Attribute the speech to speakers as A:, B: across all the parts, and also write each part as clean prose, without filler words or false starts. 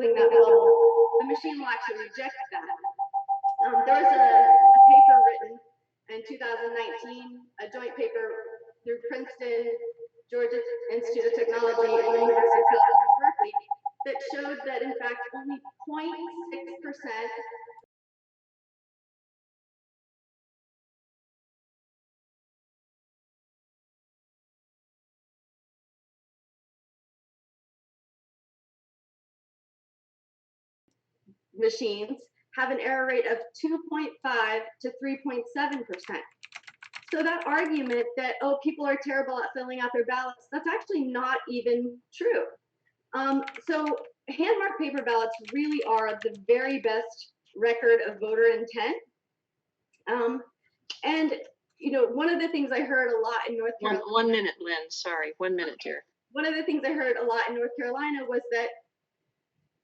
A: circling that bubble, the machine will actually reject that. There was a paper written in 2019, a joint paper through Princeton, Georgia Institute of Technology, and the University of California, Berkeley, that showed that in fact only 0.6% machines have an error rate of 2.5 to 3.7%. So that argument that, oh, people are terrible at filling out their ballots, that's actually not even true. So hand-marked paper ballots really are the very best record of voter intent. And, you know, one of the things I heard a lot in North Carolina—
B: One minute, Lynn, sorry, 1 minute, dear.
A: One of the things I heard a lot in North Carolina was that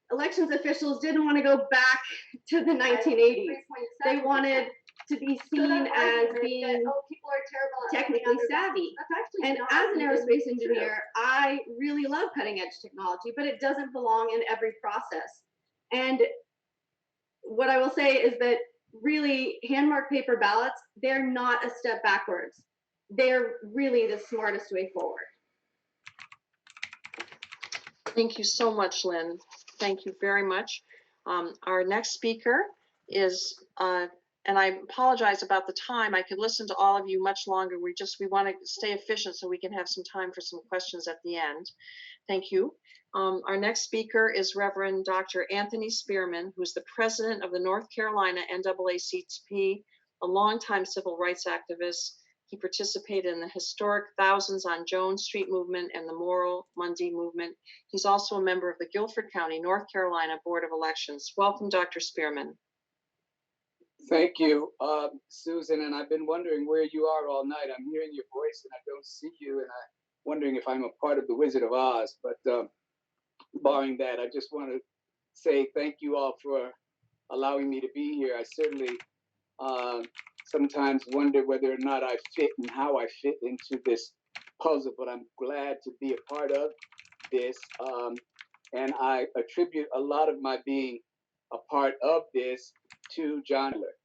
A: elections officials didn't want to go back to the 1980s. They wanted to be seen as being people are terrible technically savvy. And as an aerospace engineer, I really love cutting edge technology, but it doesn't belong in every process. And what I will say is that really hand-marked paper ballots, they're not a step backwards. They're really the smartest way forward.
B: Thank you so much, Lynn. Thank you very much. Our next speaker is, and I apologize about the time. I could listen to all of you much longer. We want to stay efficient so we can have some time for some questions at the end. Thank you. Our next speaker is Reverend Dr. Anthony Spearman, who is the president of the North Carolina NAACP, a longtime civil rights activist. He participated in the historic Thousands on Jones Street movement and the Moral Monday movement. He's also a member of the Guilford County, North Carolina Board of Elections. Welcome, Dr. Spearman.
C: Thank you, Susan, and I've been wondering where you are all night. I'm hearing your voice and I don't see you, and I'm wondering if I'm a part of the Wizard of Oz, but barring that, I just want to say thank you all for allowing me to be here. I certainly sometimes wonder whether or not I fit and how I fit into this puzzle, but I'm glad to be a part of this. And I attribute a lot of my being a part of this to John Miller.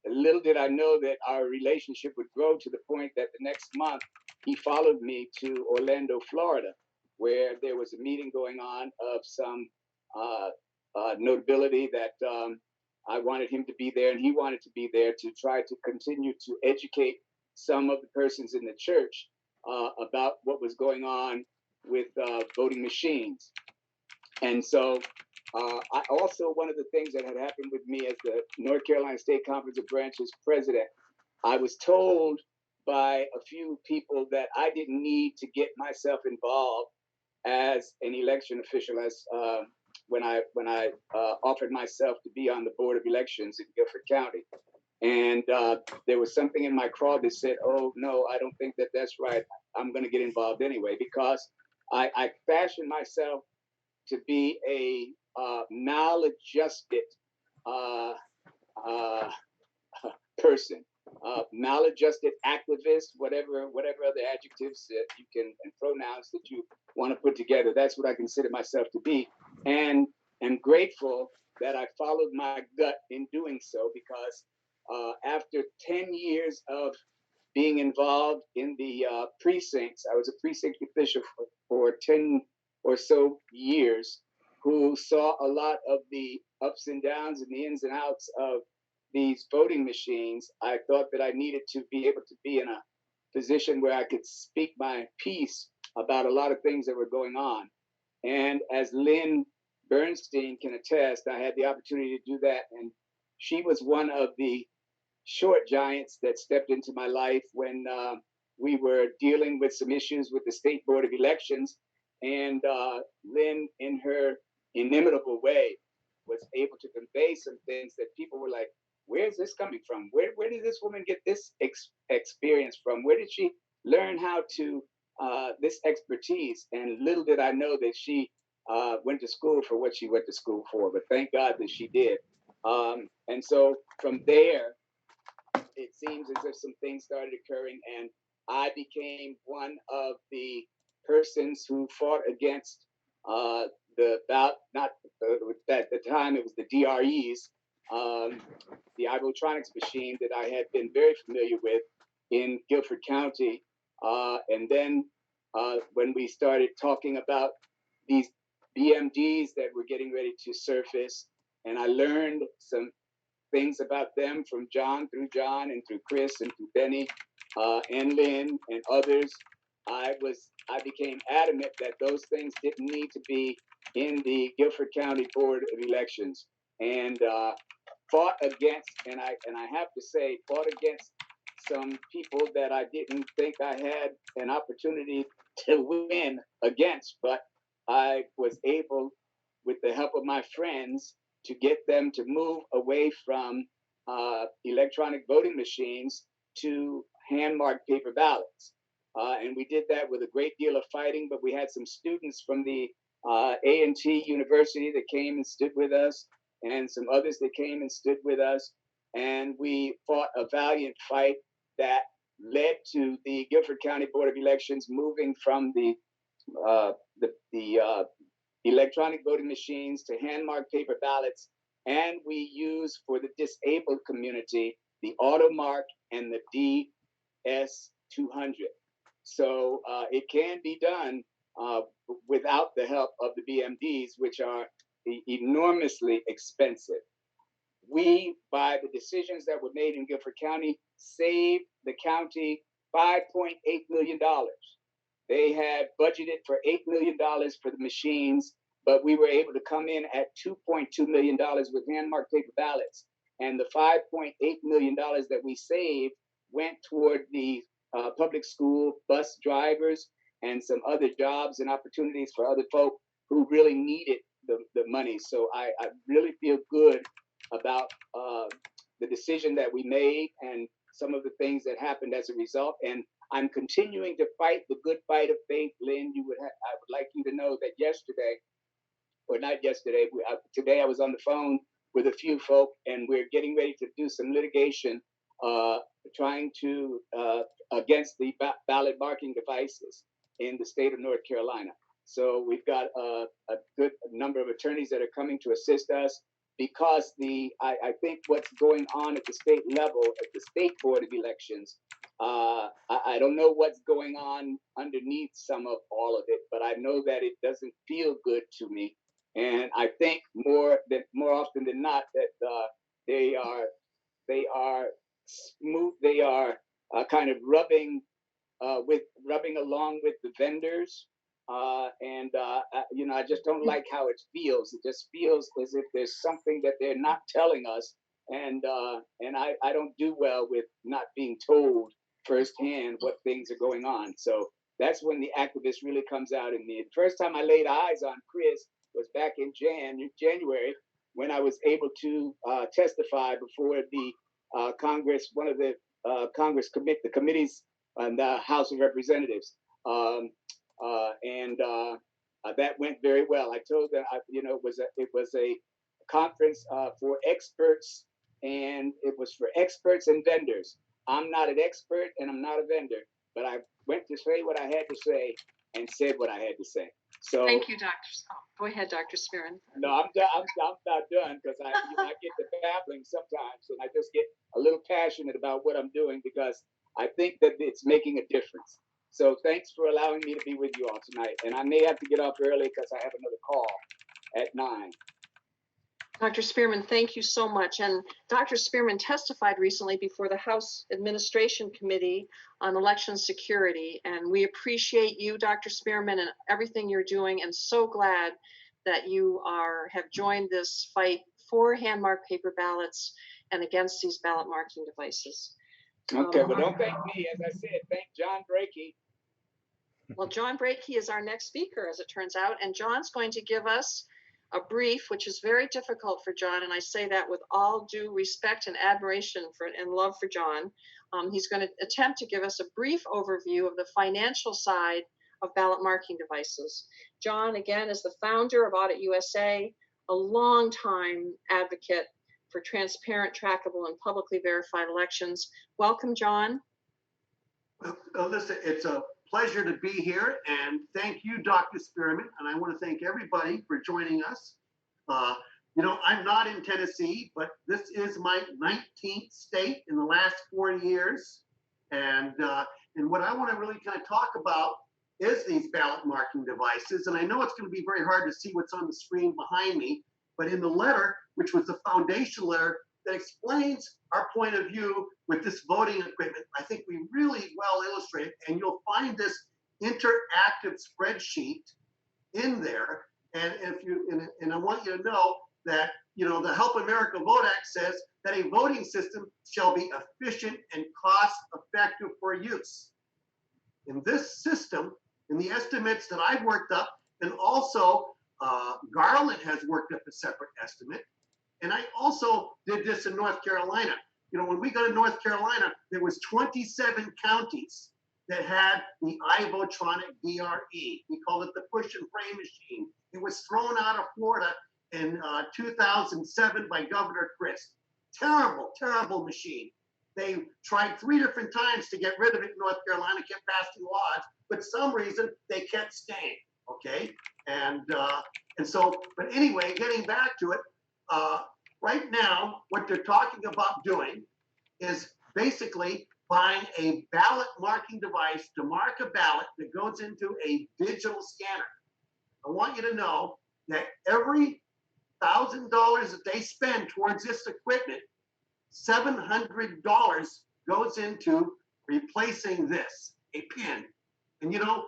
C: Little did I know that our relationship would grow to the point that the next month he followed me to Orlando, Florida, where there was a meeting going on of some notability that I wanted him to be there, and he wanted to be there to try to continue to educate some of the persons in the church about what was going on with voting machines. And so I also, one of the things that had happened with me as the North Carolina State Conference of Branches president, I was told by a few people that I didn't need to get myself involved as an election official, as when I offered myself to be on the Board of Elections in Guilford County. And there was something in my craw that said, oh, no, I don't think that that's right. I'm going to get involved anyway, because I fashioned myself to be a maladjusted person, maladjusted activist, whatever other adjectives that you can and pronouns that you want to put together. That's what I consider myself to be, and am grateful that I followed my gut in doing so, because after 10 years of being involved in the precincts, I was a precinct official for 10 or so years, who saw a lot of the ups and downs and the ins and outs of these voting machines. I thought that I needed to be able to be in a position where I could speak my piece about a lot of things that were going on. And as Lynn Bernstein can attest, I had the opportunity to do that. And she was one of the short giants that stepped into my life when we were dealing with some issues with the State Board of Elections. And Lynn, in her inimitable way, was able to convey some things that people were like, where's this coming from? Where did this woman get this experience from? Where did she learn how to, this expertise? And little did I know that she went to school for what she went to school for, but thank God that she did. And so from there, it seems as if some things started occurring, and I became one of the persons who fought against not at the time it was the DREs, the iVotronics machine that I had been very familiar with in Guilford County. And then when we started talking about these BMDs that were getting ready to surface, and I learned some things about them from John and through Chris and through Benny and Lynn and others, I became adamant that those things didn't need to be in the Guilford County Board of Elections, and fought against, and I have to say, fought against some people that I didn't think I had an opportunity to win against, but I was able, with the help of my friends, to get them to move away from electronic voting machines to hand-marked paper ballots. And we did that with a great deal of fighting, but we had some students from the A.U.D.I.T University that came and stood with us, and some others that came and stood with us. And we fought a valiant fight that led to the Guilford County Board of Elections moving from the electronic voting machines to hand-marked paper ballots. And we use, for the disabled community, the AutoMark and the DS200. So it can be done without the help of the BMDs, which are enormously expensive. We, by the decisions that were made in Guilford County, saved the county $5.8 million. They had budgeted for $8 million for the machines, but we were able to come in at $2.2 million with hand-marked paper ballots. And the $5.8 million that we saved went toward the public school bus drivers and some other jobs and opportunities for other folk who really needed the money. So I really feel good about the decision that we made and some of the things that happened as a result. And I'm continuing to fight the good fight of faith. Lynn, I would like you to know that yesterday, or not yesterday, today I was on the phone with a few folk, and we're getting ready to do some litigation trying to against the ballot marking devices in the state of North Carolina. So we've got a good number of attorneys that are coming to assist us, because I think what's going on at the state level, at the state board of elections, I don't know what's going on underneath some of all of it, but I know that it doesn't feel good to me. And I think more often than not that they are smooth. They are kind of rubbing along with the vendors. I just don't like how it feels. It just feels as if there's something that they're not telling us. And I don't do well with not being told firsthand what things are going on. So that's when the activist really comes out in me. The first time I laid eyes on Chris was back in January, when I was able to testify before the Congress, one of the the committees in the House of Representatives. That went very well. I told them, it was a conference for experts, and it was for experts and vendors. I'm not an expert and I'm not a vendor, but I went to say what I had to say and said what I had to say. So
B: thank you, Dr. Go ahead, Dr. Spearman.
C: No, I'm done. I'm not done, because I get to babbling sometimes, and I just get a little passionate about what I'm doing, because I think that it's making a difference. So thanks for allowing me to be with you all tonight. And I may have to get off early because I have another call at 9.
B: Dr. Spearman, thank you so much. And Dr. Spearman testified recently before the House Administration Committee on Election Security. And we appreciate you, Dr. Spearman, and everything you're doing, and so glad that you have joined this fight for hand-marked paper ballots and against these ballot marking devices.
C: Okay, well, don't thank me. As I said, thank John Brakey.
B: Well, John Brakey is our next speaker, as it turns out, and John's going to give us a brief, which is very difficult for John, and I say that with all due respect and admiration and love for John. He's going to attempt to give us a brief overview of the financial side of ballot marking devices. John, again, is the founder of Audit USA, a longtime advocate for transparent, trackable, and publicly verified elections. Welcome, John.
D: Well, listen, it's a pleasure to be here, and thank you, Dr. Spearman, and I want to thank everybody for joining us. You know, I'm not in Tennessee, but this is my 19th state in the last 4 years, and what I want to really kind of talk about is these ballot marking devices, and I know it's going to be very hard to see what's on the screen behind me, but in the letter, which was the foundation letter that explains our point of view with this voting equipment, I think we really well illustrate it, and you'll find this interactive spreadsheet in there. And if you and I want you to know that, you know, the Help America Vote Act says that a voting system shall be efficient and cost effective for use. In this system, in the estimates that I've worked up, and also Garland has worked up a separate estimate, and I also did this in North Carolina. You know, when we go to North Carolina, there was 27 counties that had the iVotronic DRE. We call it the push and pray machine. It was thrown out of Florida in 2007 by Governor Christ. Terrible, terrible machine. They tried 3 different times to get rid of it in North Carolina, kept passing laws, but for some reason they kept staying, okay? And so, but anyway, getting back to it, right now, what they're talking about doing is basically buying a ballot marking device to mark a ballot that goes into a digital scanner. I want you to know that every $1,000 that they spend towards this equipment, $700 goes into replacing this, a pin. And you know,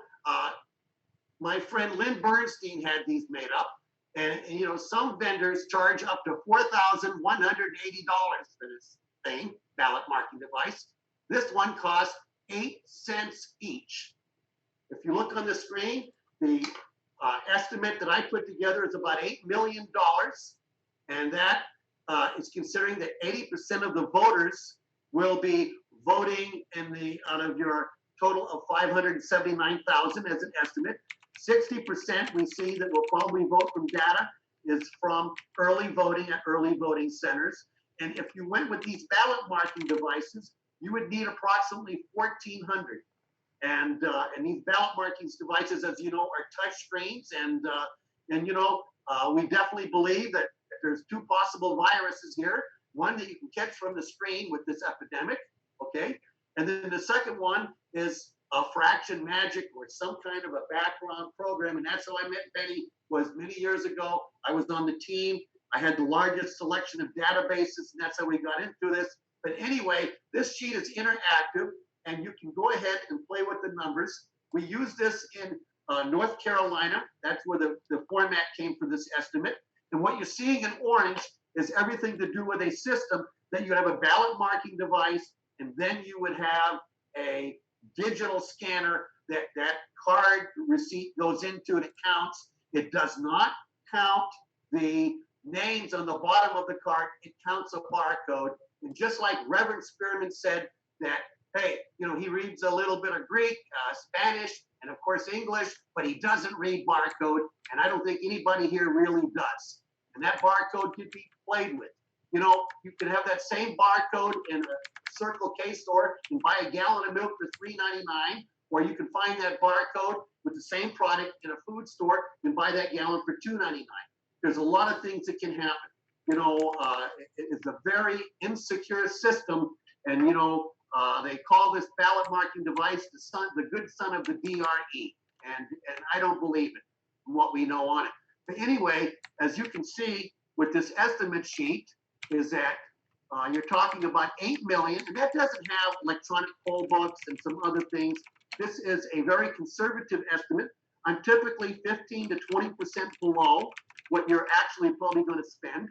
D: my friend Lynn Bernstein had these made up, and you know, some vendors charge up to $4,180 for this thing, ballot marking device. This one costs 8 cents each. If you look on the screen, the estimate that I put together is about $8 million, and that is considering that 80% of the voters will be voting out of your total of 579,000 as an estimate. 60% we see that will probably vote from data is from early voting at early voting centers. And if you went with these ballot marking devices, you would need approximately 1,400. And these ballot marking devices, as you know, are touch screens. And you know, we definitely believe that there's 2 possible viruses here. One that you can catch from the screen with this epidemic, okay? And then the second one is a fraction magic or some kind of a background program. And that's how I met Benny, was many years ago. I was on the team. I had the largest selection of databases, and that's how we got into this. But anyway, this sheet is interactive, and you can go ahead and play with the numbers. We use this in North Carolina. That's where the format came for this estimate. And what you're seeing in orange is everything to do with a system that you have a ballot marking device, and then you would have a digital scanner that card receipt goes into, and it counts. It does not count the names on the bottom of the card. It counts a barcode. And just like Reverend Spearman said that, hey, you know, he reads a little bit of Greek, Spanish, and of course English, but he doesn't read barcode. And I don't think anybody here really does. And that barcode could be played with. You know, you can have that same barcode in a Circle K store and buy a gallon of milk for $3.99, or you can find that barcode with the same product in a food store and buy that gallon for $2.99. There's a lot of things that can happen. You know, it's a very insecure system, and you know, they call this ballot marking device the good son of the DRE, and I don't believe it from what we know on it. But anyway, as you can see with this estimate sheet, is that you're talking about 8 million, and that doesn't have electronic poll books and some other things. This is a very conservative estimate. I'm typically 15 to 20% below what you're actually probably going to spend.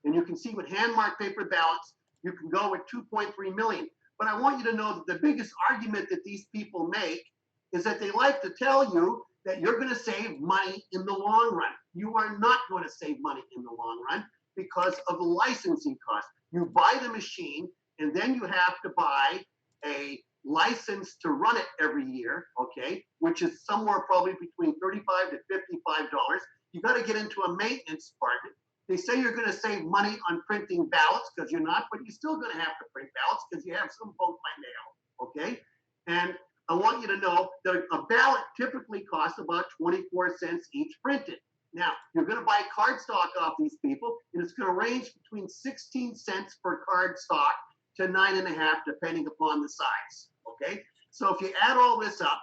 D: And you can see with hand-marked paper ballots, you can go with 2.3 million. But I want you to know that the biggest argument that these people make is that they like to tell you that you're going to save money in the long run. You are not going to save money in the long run because of the licensing cost. You buy the machine, and then you have to buy a license to run it every year, okay, which is somewhere probably between $35 to $55. You got to get into a maintenance department. They say you're going to save money on printing ballots because you're not, but you're still going to have to print ballots because you have some vote by mail, okay? And I want you to know that a ballot typically costs about 24 cents each printed. Now, you're going to buy cardstock off these people, and it's going to range between 16 cents per cardstock to 9.5, depending upon the size. Okay, so if you add all this up,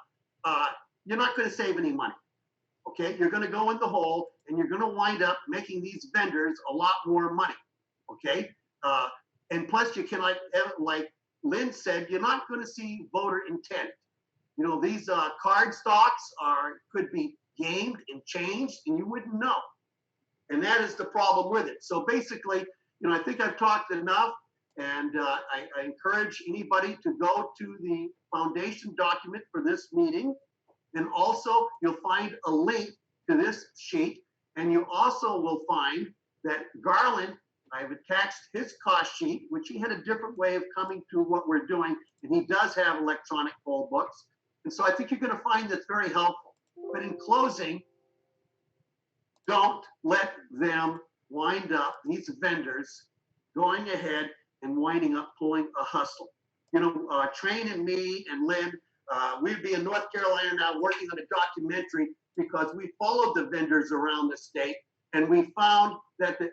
D: you're not going to save any money. Okay, you're going to go in the hole, and you're going to wind up making these vendors a lot more money. Okay, and plus you can, like Lynn said, you're not going to see voter intent. You know, these card stocks could be gamed and changed, and you wouldn't know. And that is the problem with it. So basically, you know, I think I've talked enough, and I encourage anybody to go to the foundation document for this meeting. And also, you'll find a link to this sheet, and you also will find that Garland, I've attached his cost sheet, which he had a different way of coming to what we're doing, and he does have electronic poll books. And so I think you're going to find this very helpful. But in closing, don't let them wind up, these vendors, going ahead and winding up pulling a hustle. You know, Train and me and Lynn, we'd be in North Carolina now working on a documentary because we followed the vendors around the state, and we found that the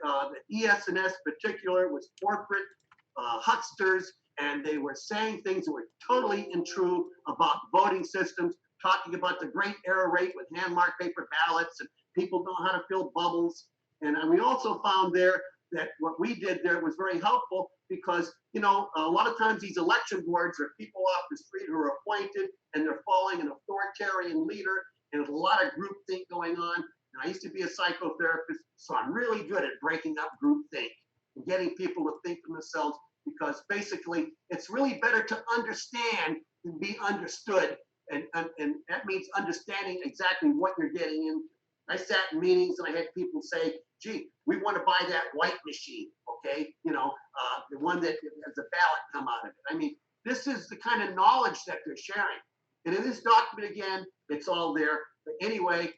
D: ES&S particular was corporate hucksters, and they were saying things that were totally untrue about voting systems, talking about the great error rate with hand-marked paper ballots, and people don't know how to fill bubbles. And we also found there that what we did there was very helpful because, you know, a lot of times these election boards are people off the street who are appointed, and they're following an authoritarian leader, and there's a lot of groupthink going on. And I used to be a psychotherapist, so I'm really good at breaking up groupthink and getting people to think for themselves, because basically it's really better to understand than be understood. And that means understanding exactly what you're getting into. I sat in meetings and I had people say, gee, we want to buy that white machine, okay? You know, the one that has a ballot come out of it. I mean, this is the kind of knowledge that they're sharing. And in this document, again, it's all there. But anyway,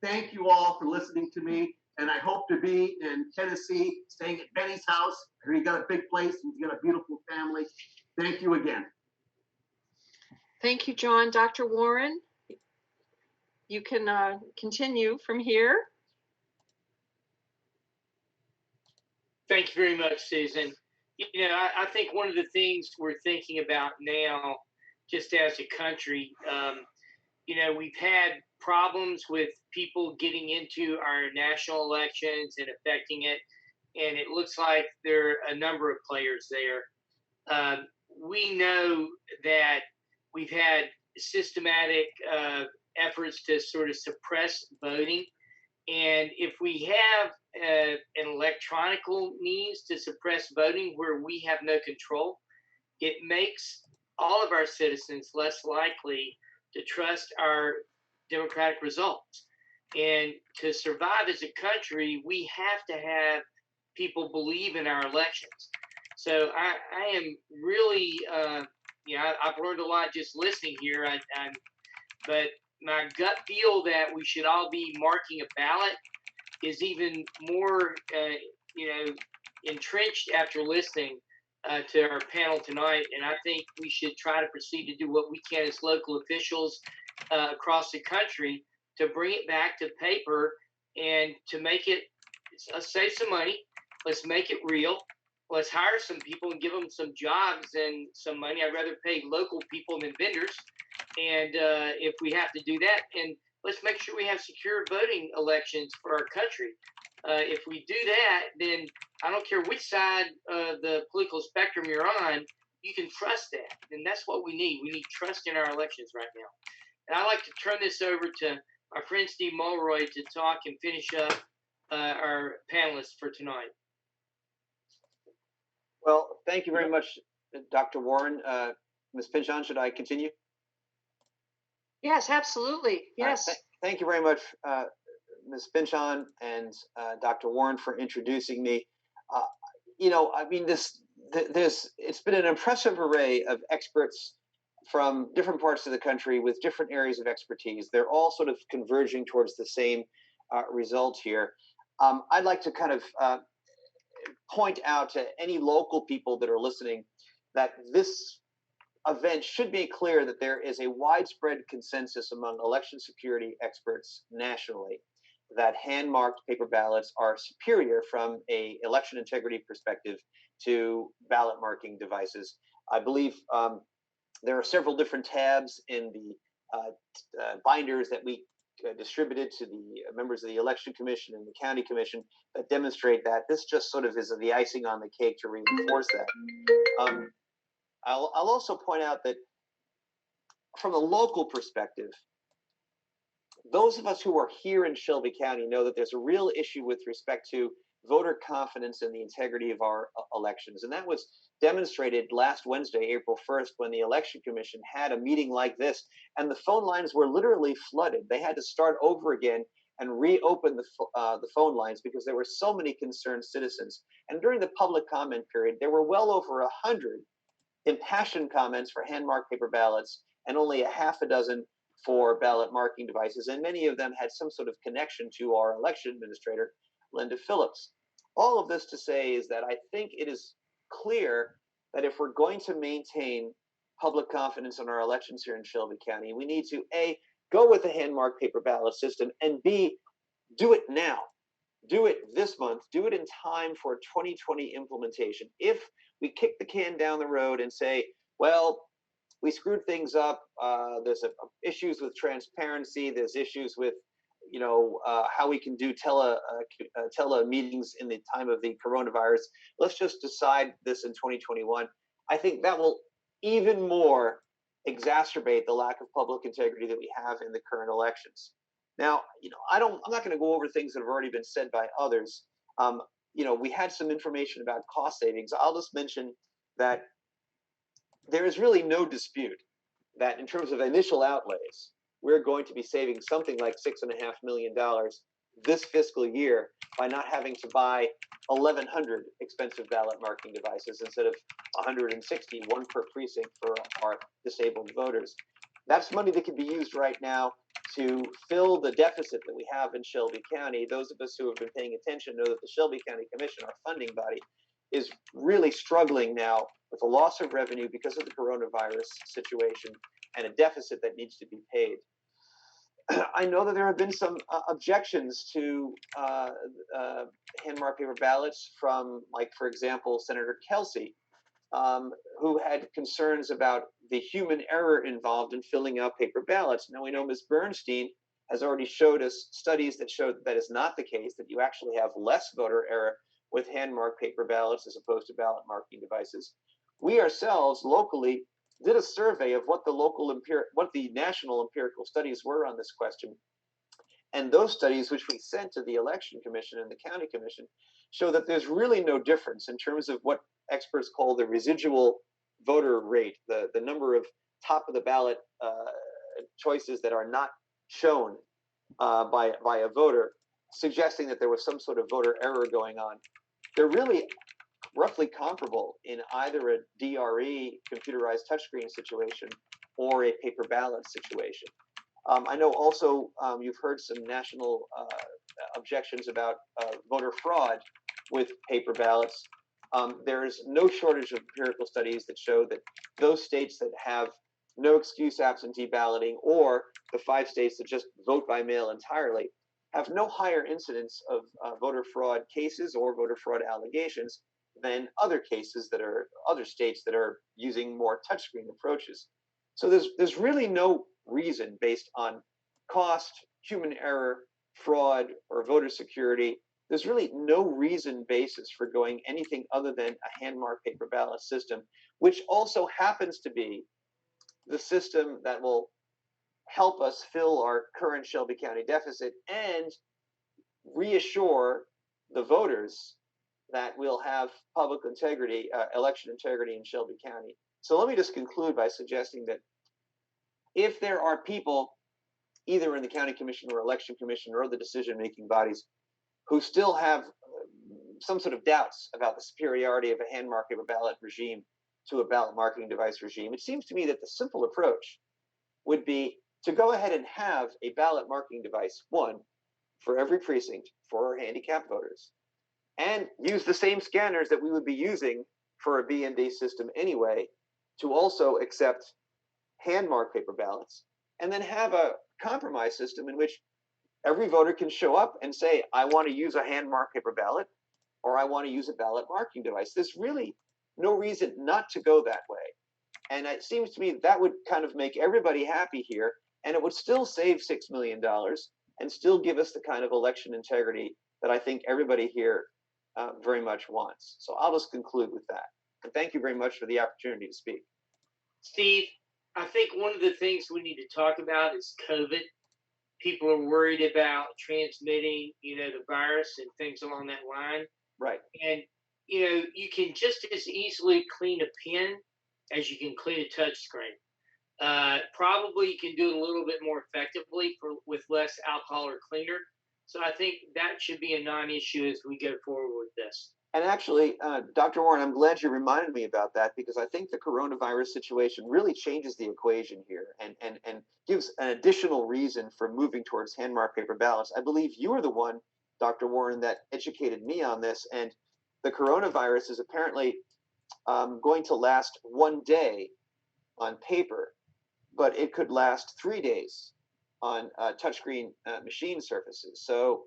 D: thank you all for listening to me. And I hope to be in Tennessee, staying at Benny's house. I hear he got a big place, he's got a beautiful family. Thank you again.
B: Thank you, John. Dr. Warren, you can continue from here.
E: Thank you very much, Susan. You know, I think one of the things we're thinking about now, just as a country, you know, we've had problems with people getting into our national elections and affecting it, and it looks like there are a number of players there. We know that we've had systematic efforts to sort of suppress voting. And if we have an electronical means to suppress voting where we have no control, it makes all of our citizens less likely to trust our democratic results. And to survive as a country, we have to have people believe in our elections. So I am really, you know, I've learned a lot just listening here. But my gut feel that we should all be marking a ballot is even more, you know, entrenched after listening to our panel tonight. And I think we should try to proceed to do what we can as local officials across the country to bring it back to paper and to make it, let's save some money. Let's make it real. Let's hire some people and give them some jobs and some money. I'd rather pay local people than vendors. And if we have to do that, and let's make sure we have secure voting elections for our country. If we do that, then I don't care which side of the political spectrum you're on, you can trust that. And that's what we need. We need trust in our elections right now. And I'd like to turn this over to our friend Steve Mulroy to talk and finish up our panelists for tonight.
F: Well, thank you very much, Dr. Warren. Ms. Pinchon, should I continue?
B: Yes, absolutely. Yes.
F: Thank you very much, Ms. Pinchon and Dr. Warren, for introducing me. You know, I mean, it's been an impressive array of experts from different parts of the country with different areas of expertise. They're all sort of converging towards the same result here. I'd like to kind of point out to any local people that are listening that this event should be clear that there is a widespread consensus among election security experts nationally that hand-marked paper ballots are superior from a election integrity perspective to ballot marking devices. I believe there are several different tabs in the binders that we distributed to the members of the election commission and the county commission that demonstrate that. This just sort of is the icing on the cake to reinforce that. I'll also point out that from a local perspective, those of us who are here in Shelby County know that there's a real issue with respect to voter confidence in the integrity of our elections. And that was demonstrated last Wednesday, April 1st, when the Election Commission had a meeting like this, and the phone lines were literally flooded. They had to start over again and reopen the phone lines because there were so many concerned citizens. And during the public comment period, there were well over 100 impassioned comments for hand-marked paper ballots and only a half a dozen for ballot marking devices, and many of them had some sort of connection to our election administrator, Linda Phillips. All of this to say is that I think it is clear that if we're going to maintain public confidence in our elections here in Shelby County, we need to A, go with the hand-marked paper ballot system, and B, do it now. Do it this month. Do it in time for 2020 implementation. If we kick the can down the road and say, well, we screwed things up, there's issues with transparency, there's issues with how we can do tele meetings in the time of the coronavirus. Let's just decide this in 2021. I think that will even more exacerbate the lack of public integrity that we have in the current elections. Now, I'm not going to go over things that have already been said by others. We had some information about cost savings. I'll just mention that there is really no dispute that in terms of initial outlays, we're going to be saving something like $6.5 million this fiscal year by not having to buy 1,100 expensive ballot marking devices instead of 160, one per precinct for our disabled voters. That's money that can be used right now to fill the deficit that we have in Shelby County. Those of us who have been paying attention know that the Shelby County Commission, our funding body, is really struggling now with a loss of revenue because of the coronavirus situation and a deficit that needs to be paid. I know that there have been some objections to hand-marked paper ballots from, for example, Senator Kelsey, who had concerns about the human error involved in filling out paper ballots. Now we know Ms. Bernstein has already showed us studies that show that is not the case, that you actually have less voter error with hand-marked paper ballots as opposed to ballot marking devices. We ourselves locally did a survey of what the national empirical studies were on this question. And those studies, which we sent to the Election Commission and the County Commission, show that there's really no difference in terms of what experts call the residual voter rate, the number of top of the ballot choices that are not shown by a voter, suggesting that there was some sort of voter error going on. They're really roughly comparable in either a DRE, computerized touchscreen situation, or a paper ballot situation. I know also you've heard some national objections about voter fraud with paper ballots. There's no shortage of empirical studies that show that those states that have no excuse absentee balloting, or the 5 states that just vote by mail entirely, have no higher incidence of voter fraud cases or voter fraud allegations than other cases that are other states that are using more touchscreen approaches. So there's really no reason based on cost, human error, fraud, or voter security. There's really no reason basis for going anything other than a hand-marked paper ballot system, which also happens to be the system that will help us fill our current Shelby County deficit and reassure the voters that we'll have public integrity, election integrity in Shelby County. So let me just conclude by suggesting that if there are people either in the county commission or election commission or the decision-making bodies who still have some sort of doubts about the superiority of a hand-marked paper ballot regime to a ballot marking device regime, it seems to me that the simple approach would be to go ahead and have a ballot marking device, one, for every precinct for our handicapped voters, and use the same scanners that we would be using for a B&D system anyway to also accept hand marked paper ballots, and then have a compromise system in which every voter can show up and say, I want to use a hand marked paper ballot, or I want to use a ballot marking device. There's really no reason not to go that way. And it seems to me that would kind of make everybody happy here, and it would still save $6 million and still give us the kind of election integrity that I think everybody here very much wants. So I'll just conclude with that. And thank you very much for the opportunity to speak.
E: Steve, I think one of the things we need to talk about is COVID. People are worried about transmitting, the virus and things along that line.
F: Right.
E: And, you can just as easily clean a pen as you can clean a touch screen. Probably you can do it a little bit more effectively with less alcohol or cleaner. So I think that should be a non-issue as we go forward with this.
F: And actually, Dr. Warren, I'm glad you reminded me about that, because I think the coronavirus situation really changes the equation here and gives an additional reason for moving towards hand marked paper ballots. I believe you were the one, Dr. Warren, that educated me on this. And the coronavirus is apparently going to last one day on paper, but it could last 3 days on touchscreen machine surfaces. So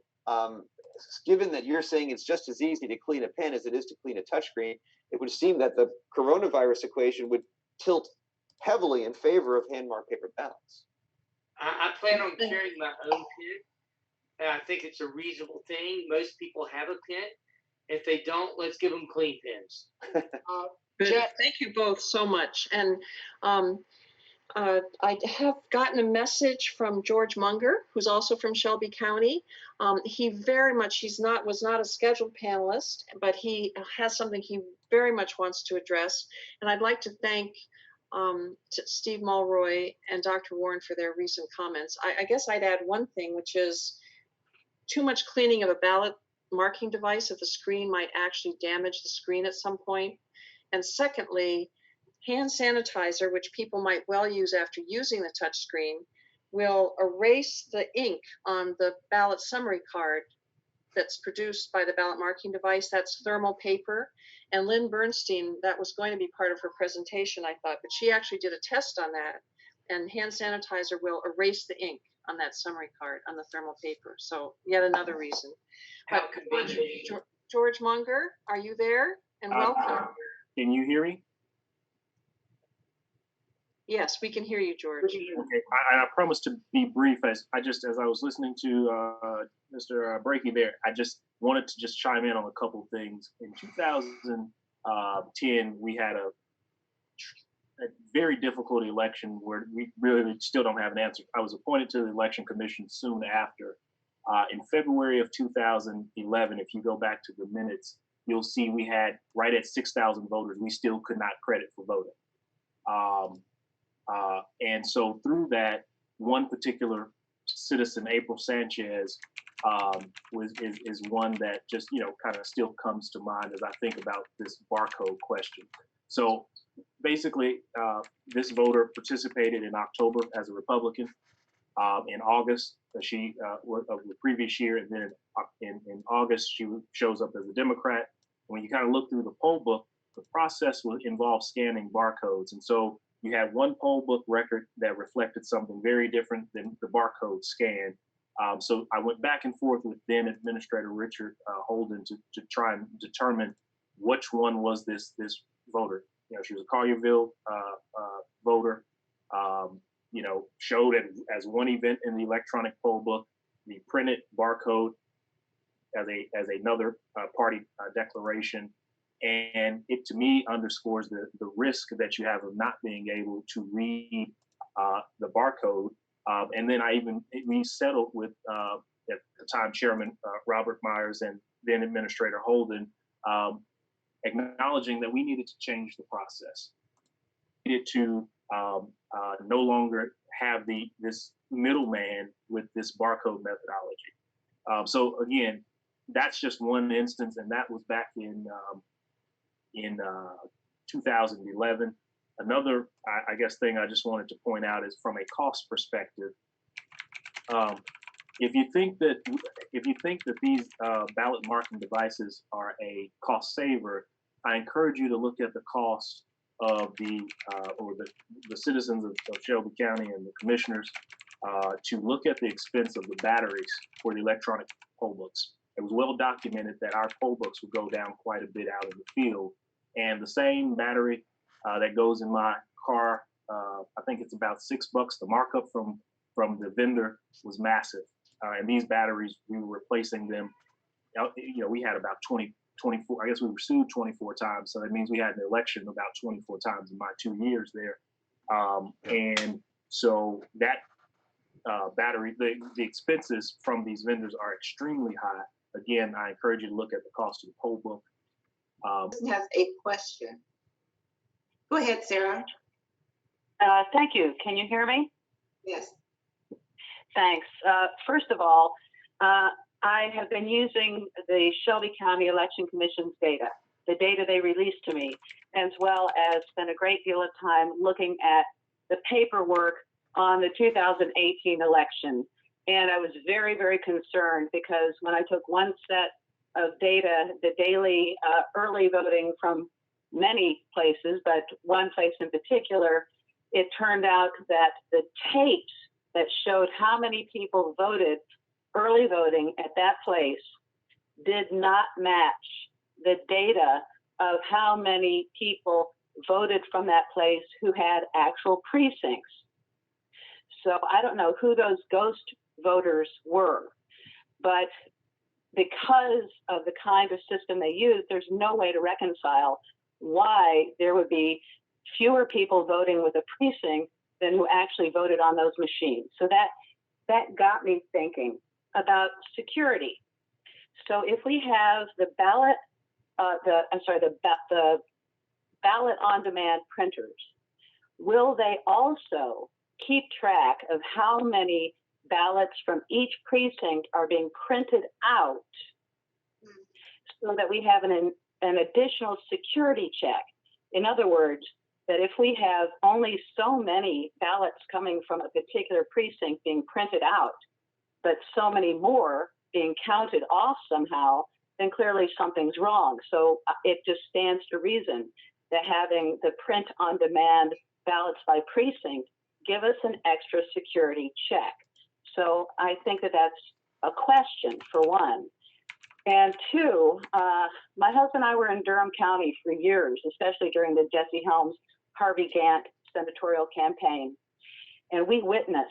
F: given that you're saying it's just as easy to clean a pen as it is to clean a touchscreen, it would seem that the coronavirus equation would tilt heavily in favor of hand marked paper ballots.
E: I plan on carrying my own pen, and I think it's a reasonable thing. Most people have a pen. If they don't, let's give them clean pens.
B: Thank you both so much. And I have gotten a message from George Munger, who's also from Shelby County. He was not a scheduled panelist, but he has something he very much wants to address. And I'd like to thank Steve Mulroy and Dr. Warren for their recent comments. I guess I'd add one thing, which is too much cleaning of a ballot marking device of the screen might actually damage the screen at some point. And secondly, hand sanitizer, which people might well use after using the touch screen, will erase the ink on the ballot summary card that's produced by the ballot marking device. That's thermal paper. And Lynn Bernstein, that was going to be part of her presentation, I thought, but she actually did a test on that. And hand sanitizer will erase the ink on that summary card on the thermal paper. So yet another reason.
E: How
B: But
E: convenient.
B: George Munger, are you there? And welcome.
G: Can you hear me?
B: Yes, we can hear you, George.
G: Okay, I promise to be brief. As I was listening to Mr. Breaky there, I just wanted to just chime in on a couple things. In 2010, we had a very difficult election where we really still don't have an answer. I was appointed to the election commission soon after. In February of 2011, if you go back to the minutes, you'll see we had right at 6,000 voters. We still could not credit for voting. And so through that, one particular citizen, April Sanchez, is one that just, kind of still comes to mind as I think about this barcode question. So basically, this voter participated in October as a Republican. In August, she of the previous year, and then in August, she shows up as a Democrat. When you kind of look through the poll book, the process will involve scanning barcodes. And so you had one poll book record that reflected something very different than the barcode scan. So I went back and forth with then Administrator Richard Holden to try and determine which one was this voter. She was a Collierville voter. Showed as one event in the electronic poll book, the printed barcode as another party declaration. And it, to me, underscores the risk that you have of not being able to read the barcode. And then we settled with, at the time, Chairman Robert Myers and then Administrator Holden, acknowledging that we needed to change the process. We needed to no longer have this middleman with this barcode methodology. So again, that's just one instance, and that was back in 2011. Another, I guess, thing I just wanted to point out is from a cost perspective. If you think that these ballot marking devices are a cost saver, I encourage you to look at the cost of the citizens of Shelby County and the commissioners to look at the expense of the batteries for the electronic poll books. It was well documented that our poll books would go down quite a bit out in the field, and the same battery that goes in my car, I think it's about $6. The markup from the vendor was massive, and these batteries, we were replacing them. We had about 24. I guess we were sued 24 times, so that means we had an election about 24 times in my 2 years there, and so that battery, the expenses from these vendors are extremely high. Again, I encourage you to look at the cost of the poll book.
H: Has a question. Go ahead, Sarah.
I: Thank you. Can you hear me?
H: Yes.
I: Thanks. First of all, I have been using the Shelby County Election Commission's data, the data they released to me, as well as spent a great deal of time looking at the paperwork on the 2018 election. And I was very, very concerned because when I took one set of data, the daily early voting from many places, but one place in particular, it turned out that the tapes that showed how many people voted early voting at that place did not match the data of how many people voted from that place who had actual precincts. So I don't know who those ghost voters were, but because of the kind of system they use, there's no way to reconcile why there would be fewer people voting with a precinct than who actually voted on those machines. So that got me thinking about security. So if we have the ballot, the ballot on demand printers, will they also keep track of how many ballots from each precinct are being printed out so that we have an additional security check? In other words, that if we have only so many ballots coming from a particular precinct being printed out, but so many more being counted off somehow, then clearly something's wrong. So it just stands to reason that having the print on demand ballots by precinct give us an extra security check. So I think that that's a question, for one. And two, my husband and I were in Durham County for years, especially during the Jesse Helms, Harvey Gantt senatorial campaign. And we witnessed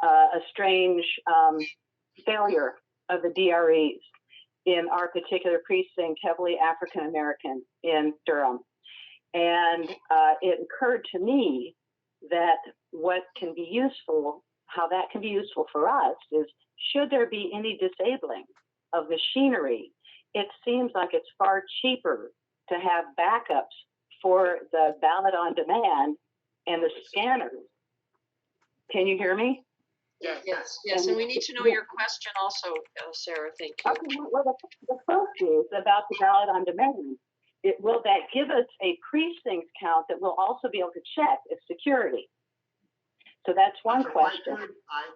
I: a strange failure of the DREs in our particular precinct, heavily African-American in Durham. And it occurred to me that what can be useful, how that can be useful for us is, should there be any disabling of machinery, it seems like it's far cheaper to have backups for the ballot on demand and the scanners. Can you hear me?
B: Yes, and we need to know your question also, Sarah. Thank you.
I: Okay, well, the first is about the ballot on demand. Will that give us a precinct count that we'll also be able to check as security? So that's one question.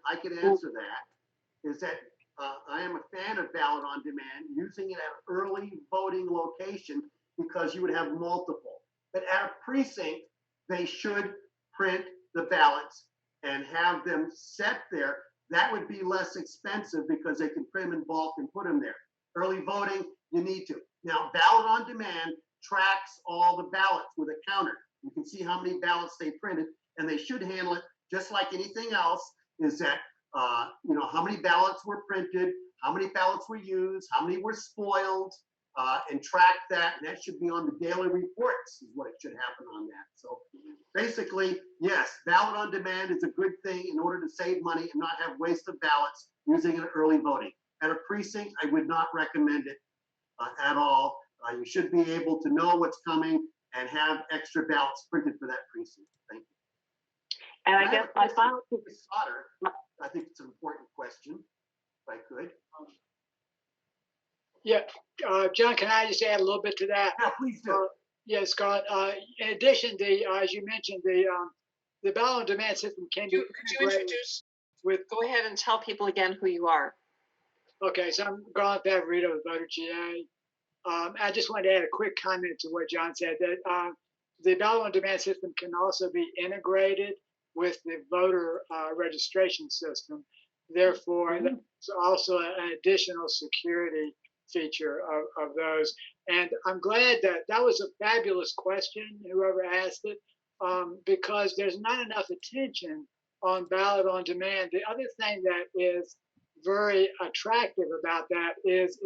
D: I could answer that. Is that I am a fan of ballot on demand, using it at an early voting location because you would have multiple. But at a precinct, they should print the ballots and have them set there. That would be less expensive because they can print them in bulk and put them there. Early voting, you need to. Now, ballot on demand tracks all the ballots with a counter. You can see how many ballots they printed, and they should handle it just like anything else, is that, how many ballots were printed, how many ballots were used, how many were spoiled, and track that. And that should be on the daily reports is what it should happen on that. So basically, yes, ballot on demand is a good thing in order to save money and not have waste of ballots using it early voting. At a precinct, I would not recommend it at all. You should be able to know what's coming and have extra ballots printed for that precinct. Thank you.
I: And I guess my final
D: Sautter, I think it's an important question, if I could.
J: Yeah, John, can I just add a little bit to that?
D: Yeah, please do.
J: Yes, Scott. In addition, as you mentioned, the ballot on demand system can be.
B: Could you introduce? Go ahead and tell people again who you are.
J: Okay, so I'm Garland Favorito with Voter GA. I just wanted to add a quick comment to what John said. That the ballot on demand system can also be integrated with the voter registration system. Therefore, that's also an additional security feature of those. And I'm glad that was a fabulous question, whoever asked it, because there's not enough attention on ballot on demand. The other thing that is very attractive about that is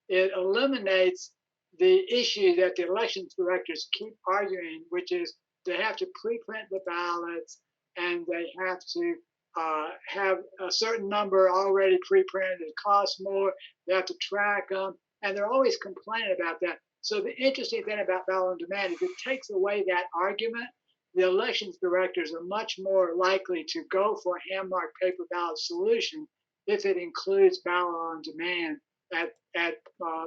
J: it eliminates the issue that the elections directors keep arguing, which is they have to pre-print the ballots and they have to have a certain number already pre-printed. It costs more. They have to track them, and they're always complaining about that. So the interesting thing about ballot on demand is it takes away that argument. The elections directors are much more likely to go for a hand-marked paper ballot solution if it includes ballot on demand at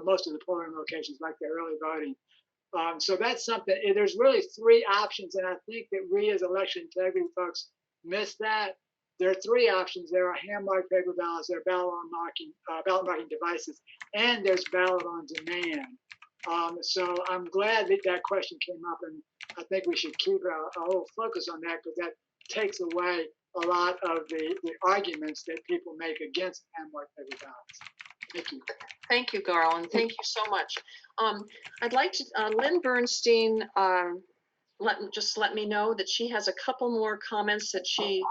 J: most of the polling locations, like the early voting. So that's something. There's really three options, and I think that we as election integrity folks miss that. There are three options. There are hand-marked paper ballots, there are ballot marking devices, and there's ballot on demand. So I'm glad that that question came up, and I think we should keep a whole focus on that, because that takes away a lot of the arguments that people make against hand-marked paper ballots. Thank you.
B: Thank you, Garland. Thank you so much. I'd like to, Lynn Bernstein, let me know that she has a couple more comments that she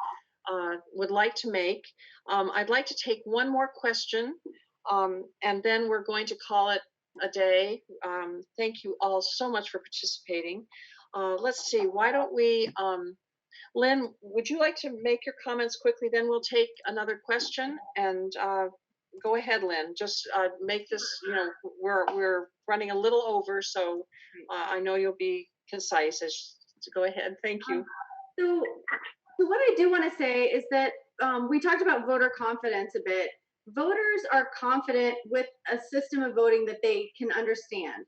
B: would like to make. I'd like to take one more question, and then we're going to call it a day. Thank you all so much for participating. Let's see, why don't we, Lynn, would you like to make your comments quickly? Then we'll take another question, and go ahead, Lynn. Just make this, we're running a little over, so I know you'll be concise. So go ahead. Thank you.
A: So what I do want to say is that we talked about voter confidence a bit. Voters are confident with a system of voting that they can understand.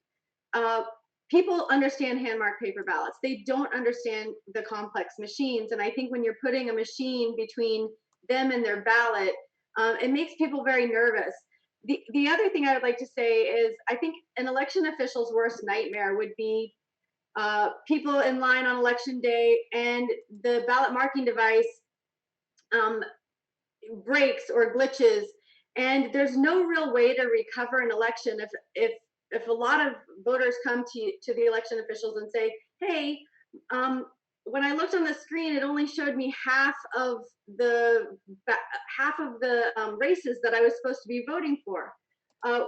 A: People understand hand-marked paper ballots. They don't understand the complex machines. And I think when you're putting a machine between them and their ballot, it makes people very nervous. The other thing I would like to say is I think an election official's worst nightmare would be people in line on election day and the ballot marking device breaks or glitches, and there's no real way to recover an election if a lot of voters come to the election officials and say, hey, when I looked on the screen, it only showed me half of the races that I was supposed to be voting for.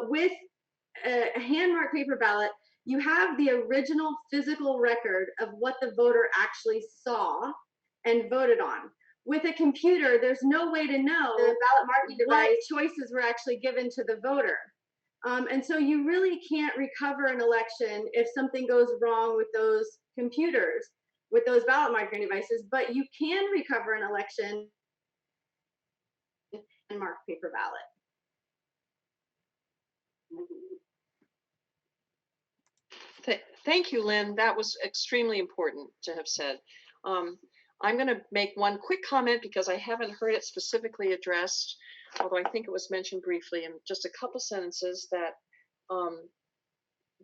A: With a hand-marked paper ballot, you have the original physical record of what the voter actually saw and voted on. With a computer, there's no way to know the ballot marking device what choices were actually given to the voter. And so you really can't recover an election if something goes wrong with those computers, with those ballot marking devices, but you can recover an election and mark paper ballot.
B: Thank you, Lynn. That was extremely important to have said. I'm going to make one quick comment because I haven't heard it specifically addressed, although I think it was mentioned briefly in just a couple sentences, that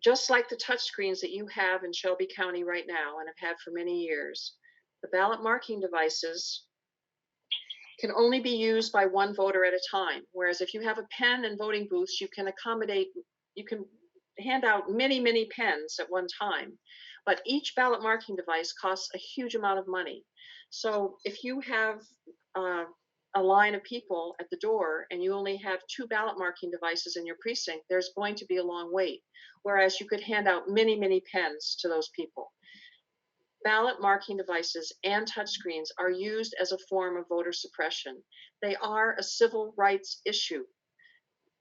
B: just like the touchscreens that you have in Shelby County right now and have had for many years, the ballot marking devices can only be used by one voter at a time. Whereas if you have a pen and voting booths, you can hand out many, many pens at one time. But each ballot marking device costs a huge amount of money. So if you have a line of people at the door and you only have 2 ballot marking devices in your precinct, there's going to be a long wait. Whereas you could hand out many, many pens to those people. Ballot marking devices and touchscreens are used as a form of voter suppression. They are a civil rights issue.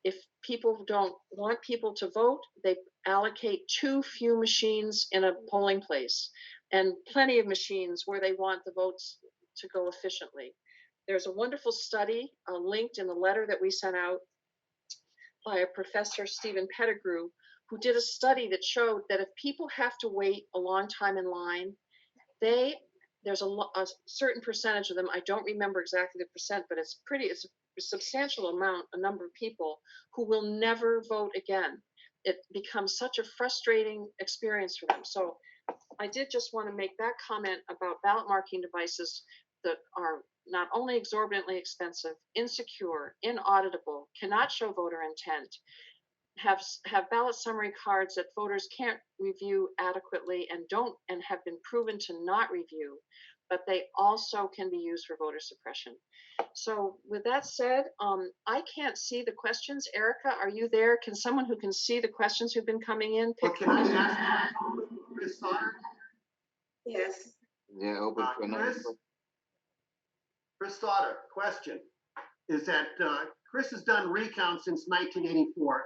B: If people don't want people to vote, they allocate too few machines in a polling place and plenty of machines where they want the votes to go efficiently. There's a wonderful study linked in the letter that we sent out by a professor, Stephen Pettigrew, who did a study that showed that if people have to wait a long time in line, there's a certain percentage of them, I don't remember exactly the percent, but it's a substantial number of people who will never vote again. It becomes such a frustrating experience for them. So I did just want to make that comment about ballot marking devices that are not only exorbitantly expensive, insecure, inauditable, cannot show voter intent, have ballot summary cards that voters can't review adequately and have been proven to not review, but they also can be used for voter suppression. So with that said, I can't see the questions. Erica, are you there? Can someone who can see the questions who've been coming in pick?
D: Can I ask Chris Sautter?
H: Yes.
C: Yeah, open for another.
D: Chris Sautter, question is that Chris has done recounts since 1984.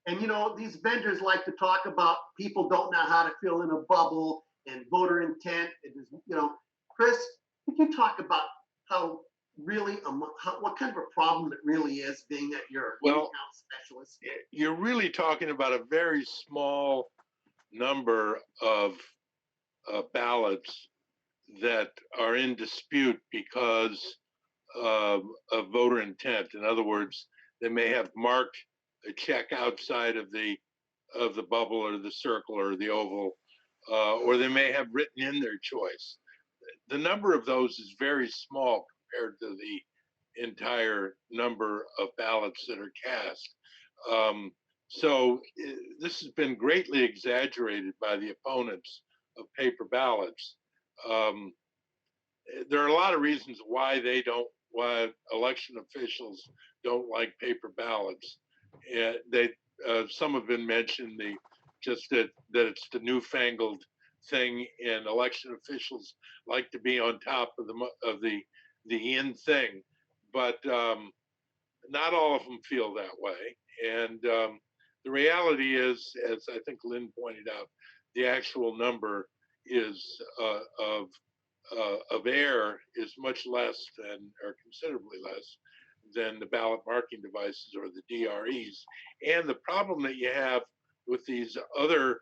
D: And you know, these vendors like to talk about people don't know how to fill in a bubble and voter intent. It is, you know, Chris, could you talk about how really, what kind of a problem it really is being that you're a recount specialist?
K: You're really talking about a very small number of ballots that are in dispute because of voter intent. In other words, they may have marked a check outside of the bubble or the circle or the oval, or they may have written in their choice. The number of those is very small compared to the entire number of ballots that are cast. So this has been greatly exaggerated by the opponents of paper ballots. There are a lot of reasons why election officials don't like paper ballots. Some have been mentioned, that it's the newfangled thing, and election officials like to be on top of the in thing, but not all of them feel that way. And the reality is, as I think Lynn pointed out, the actual number is of error is much less than, or considerably less than, the ballot marking devices or the DREs. And the problem that you have with these other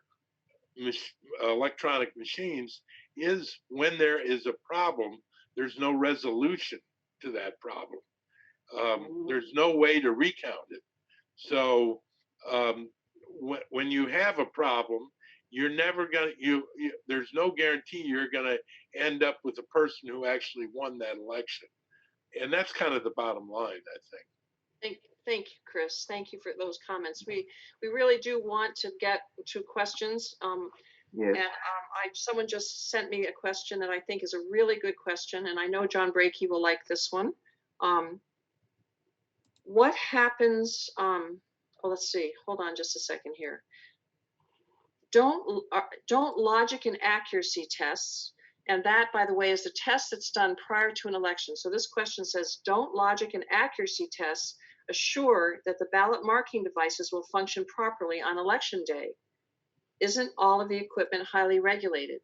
K: electronic machines is when there is a problem, there's no resolution to that problem. There's no way to recount it. So when you have a problem, you're never gonna, there's no guarantee you're gonna end up with a person who actually won that election. And that's kind of the bottom line, I think.
B: Thank you, Chris. Thank you for those comments. We really do want to get to questions.
C: Yes.
B: And someone just sent me a question that I think is a really good question, and I know John Brakey will like this one. What happens? Well, let's see. Hold on just a second here. Don't logic and accuracy tests, and that, by the way, is the test that's done prior to an election. So this question says, don't logic and accuracy tests assure that the ballot marking devices will function properly on election day? Isn't all of the equipment highly regulated?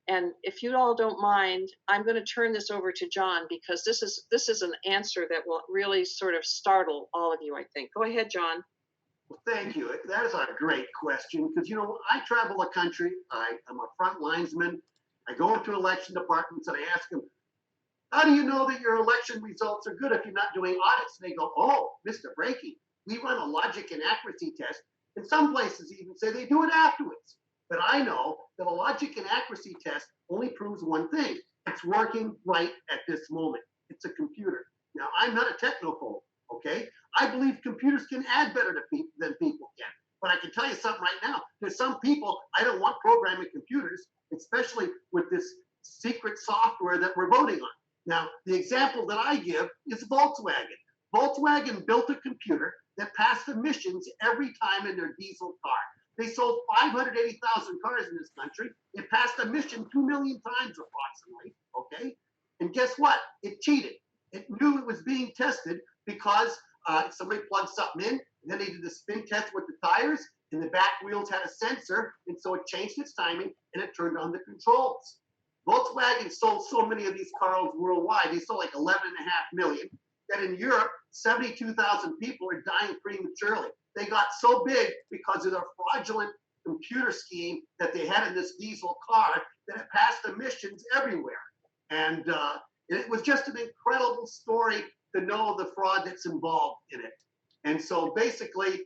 B: And if you all don't mind, I'm going to turn this over to John, because this is an answer that will really sort of startle all of you, I think. Go ahead, John.
D: Well, thank you. That is a great question, because, you know, I travel the country. I'm a front linesman. I go into election departments and I ask them, how do you know that your election results are good if you're not doing audits? And they go, oh, Mr. Brakey, we run a logic and accuracy test. And some places even say they do it afterwards. But I know that a logic and accuracy test only proves one thing. It's working right at this moment. It's a computer. Now, I'm not a technophobe, okay? I believe computers can add better than people can. But I can tell you something right now. There's some people, I don't want programming computers, especially with this secret software that we're voting on. Now, the example that I give is Volkswagen. Volkswagen built a computer that passed emissions every time in their diesel car. They sold 580,000 cars in this country. It passed emission 2 million times approximately, okay? And guess what? It cheated. It knew it was being tested because somebody plugged something in, and then they did the spin test with the tires, and the back wheels had a sensor, and so it changed its timing, and it turned on the controls. Volkswagen sold so many of these cars worldwide. They sold like 11.5 million, that in Europe, 72,000 people are dying prematurely. They got so big because of their fraudulent computer scheme that they had in this diesel car that it passed emissions everywhere. And it was just an incredible story to know the fraud that's involved in it. And so basically,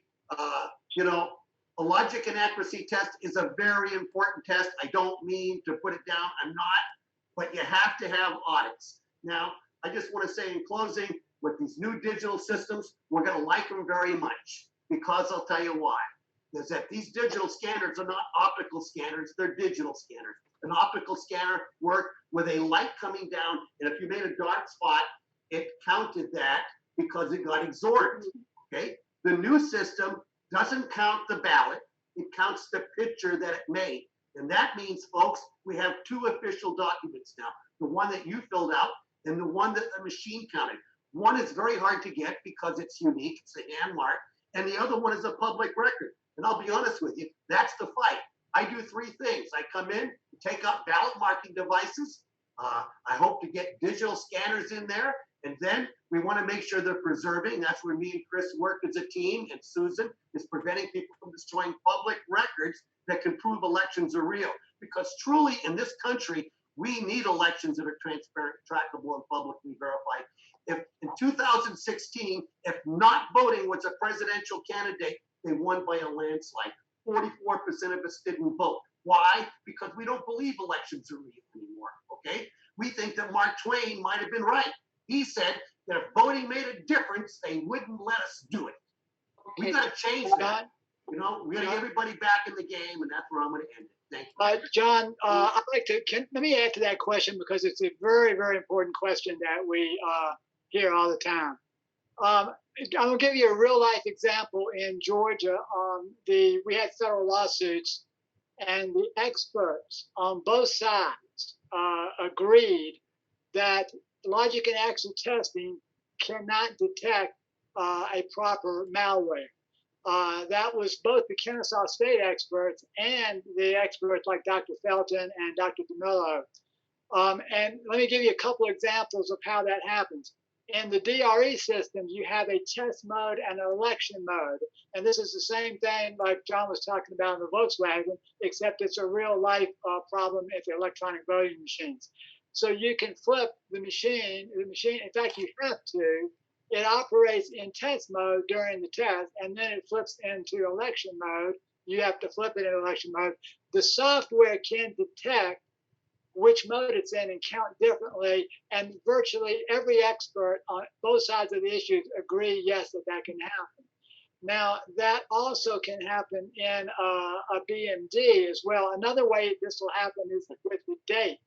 D: you know, A logic and accuracy test is a very important test. I don't mean to put it down, I'm not, but you have to have audits. Now, I just want to say in closing, with these new digital systems, we're going to like them very much, because I'll tell you why. Is that these digital scanners are not optical scanners, they're digital scanners. An optical scanner worked with a light coming down, and if you made a dark spot, it counted that because it got absorbed, okay? The new system doesn't count the ballot, it counts the picture that it made. And that means, folks, we have two official documents now. The one that you filled out and the one that the machine counted. One is very hard to get because it's unique, it's a hand mark, and the other one is a public record. And I'll be honest with you, that's the fight. I do three things. I come in, take up ballot marking devices. I hope to get digital scanners in there. And then we want to make sure they're preserving. That's where me and Chris work as a team, and Susan is preventing people from destroying public records that can prove elections are real. Because truly in this country, we need elections that are transparent, trackable, and publicly verified. If in 2016, if not voting was a presidential candidate, they won by a landslide. 44% of us didn't vote. Why? Because we don't believe elections are real anymore, okay? We think that Mark Twain might have been right. He said that if voting made a difference, they wouldn't let us do it. We got to change that. You know, we got to get everybody back in the game, and that's where I'm going to end it. Thank you.
J: John, I'd like to, let me add to that question, because it's a very, very important question that we hear all the time. I'm going to give you a real life example in Georgia. We had federal lawsuits, and the experts on both sides agreed that logic and accuracy testing cannot detect a proper malware. That was both the Kennesaw State experts and the experts like Dr. Felton and Dr. DeMillo. And let me give you a couple examples of how that happens. In the DRE system, you have a test mode and an election mode. And this is the same thing like John was talking about in the Volkswagen, except it's a real life problem at the electronic voting machines. So you can flip the machine, in fact, you have to. It operates in test mode during the test, and then it flips into election mode. You have to flip it in election mode. The software can detect which mode it's in and count differently, and virtually every expert on both sides of the issues agree, yes, that can happen. Now, that also can happen in a BMD as well. Another way this will happen is with the date.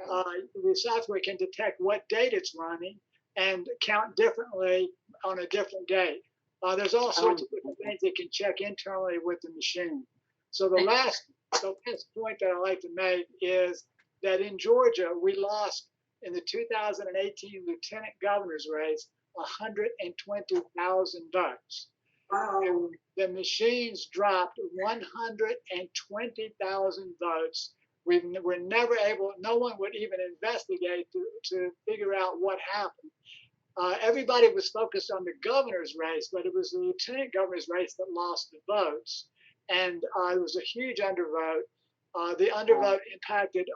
J: The software can detect what date it's running and count differently on a different date. There's all sorts of different things that can check internally with the machine. So the last point that I like to make is that in Georgia, we lost in the 2018 lieutenant governor's race 120,000 votes.
H: Wow.
J: The machines dropped 120,000 votes. We were never able, no one would even investigate to figure out what happened. Everybody was focused on the governor's race, but it was the lieutenant governor's race that lost the votes. And it was a huge undervote. The undervote impacted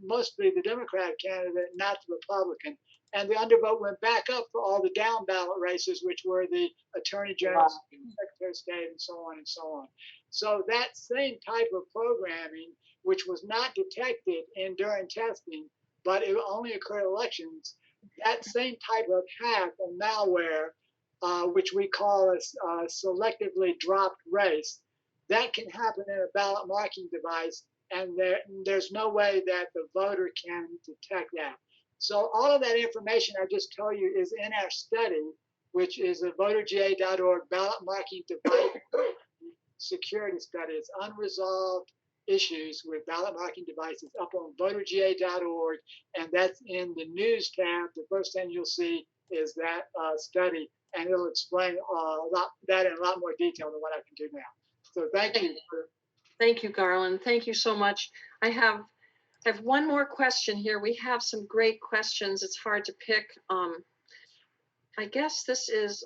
J: mostly the Democratic candidate, not the Republican. And the undervote went back up for all the down ballot races, which were the Attorney General, Secretary of State, and so on and so on. So that same type of programming, which was not detected during testing, but it only occurred in elections, that same type of hack or malware, which we call a selectively dropped race, that can happen in a ballot marking device, and there's no way that the voter can detect that. So all of that information I just told you is in our study, which is a voterga.org ballot marking device security study. It's unresolved issues with ballot marking devices up on voterga.org, and that's in the news tab. The first thing you'll see is that study, and it'll explain that in a lot more detail than what I can do now. So thank you.
B: Thank you, Garland. Thank you so much. I have one more question here. We have some great questions. It's hard to pick. I guess this is,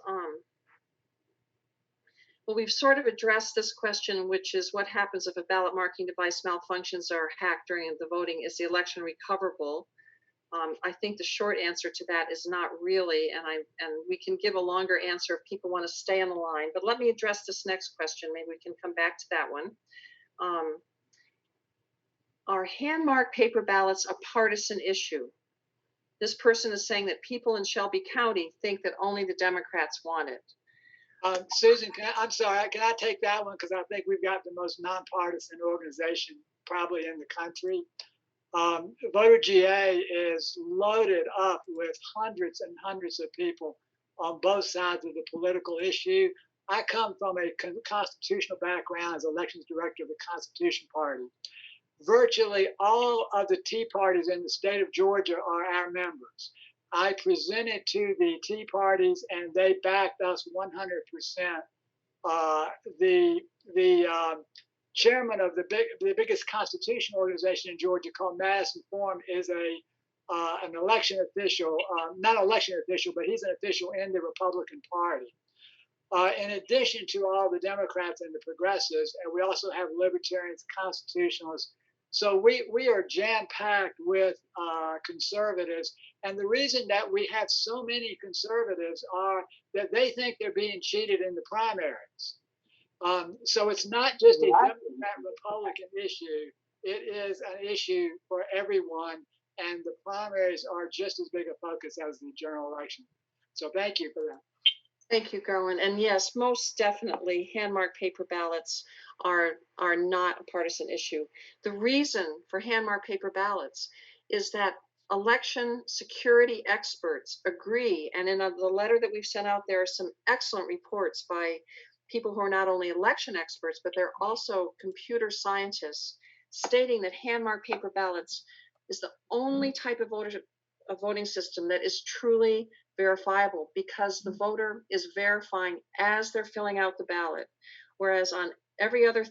B: well, we've sort of addressed this question, which is what happens if a ballot marking device malfunctions or hacked during the voting? Is the election recoverable? I think the short answer to that is not really, and we can give a longer answer if people want to stay on the line. But let me address this next question. Maybe we can come back to that one. Are hand-marked paper ballots a partisan issue? This person is saying that people in Shelby County think that only the Democrats want it.
J: Susan, I'm sorry, can I take that one? Because I think we've got the most nonpartisan organization probably in the country. Voter GA is loaded up with hundreds and hundreds of people on both sides of the political issue. I come from a constitutional background as elections director of the Constitution Party. Virtually all of the Tea Parties in the state of Georgia are our members. I presented to the Tea Parties and they backed us 100%. The chairman of the biggest constitutional organization in Georgia called Madison Forum is an election official, not election official, but he's an official in the Republican Party. In addition to all the Democrats and the progressives, and we also have libertarians, constitutionalists. So we are jam-packed with conservatives. And the reason that we have so many conservatives are that they think they're being cheated in the primaries. So it's not just a Democrat-Republican issue. It is an issue for everyone. And the primaries are just as big a focus as the general election. So thank you for that.
B: Thank you, Gerwin. And yes, most definitely, hand-marked paper ballots are not a partisan issue. The reason for hand-marked paper ballots is that election security experts agree, and in the letter that we've sent out, there are some excellent reports by people who are not only election experts, but they're also computer scientists, stating that hand-marked paper ballots is the only type of voting system that is truly verifiable, because the voter is verifying as they're filling out the ballot. Whereas on every other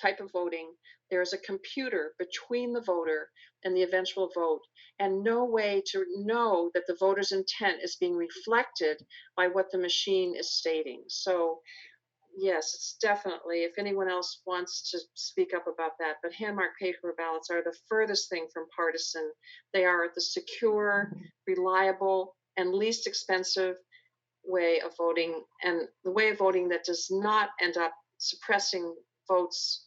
B: type of voting, there is a computer between the voter and the eventual vote, and no way to know that the voter's intent is being reflected by what the machine is stating. So yes, it's definitely, if anyone else wants to speak up about that, but hand-marked paper ballots are the furthest thing from partisan. They are the secure, reliable, and least expensive way of voting, and the way of voting that does not end up suppressing votes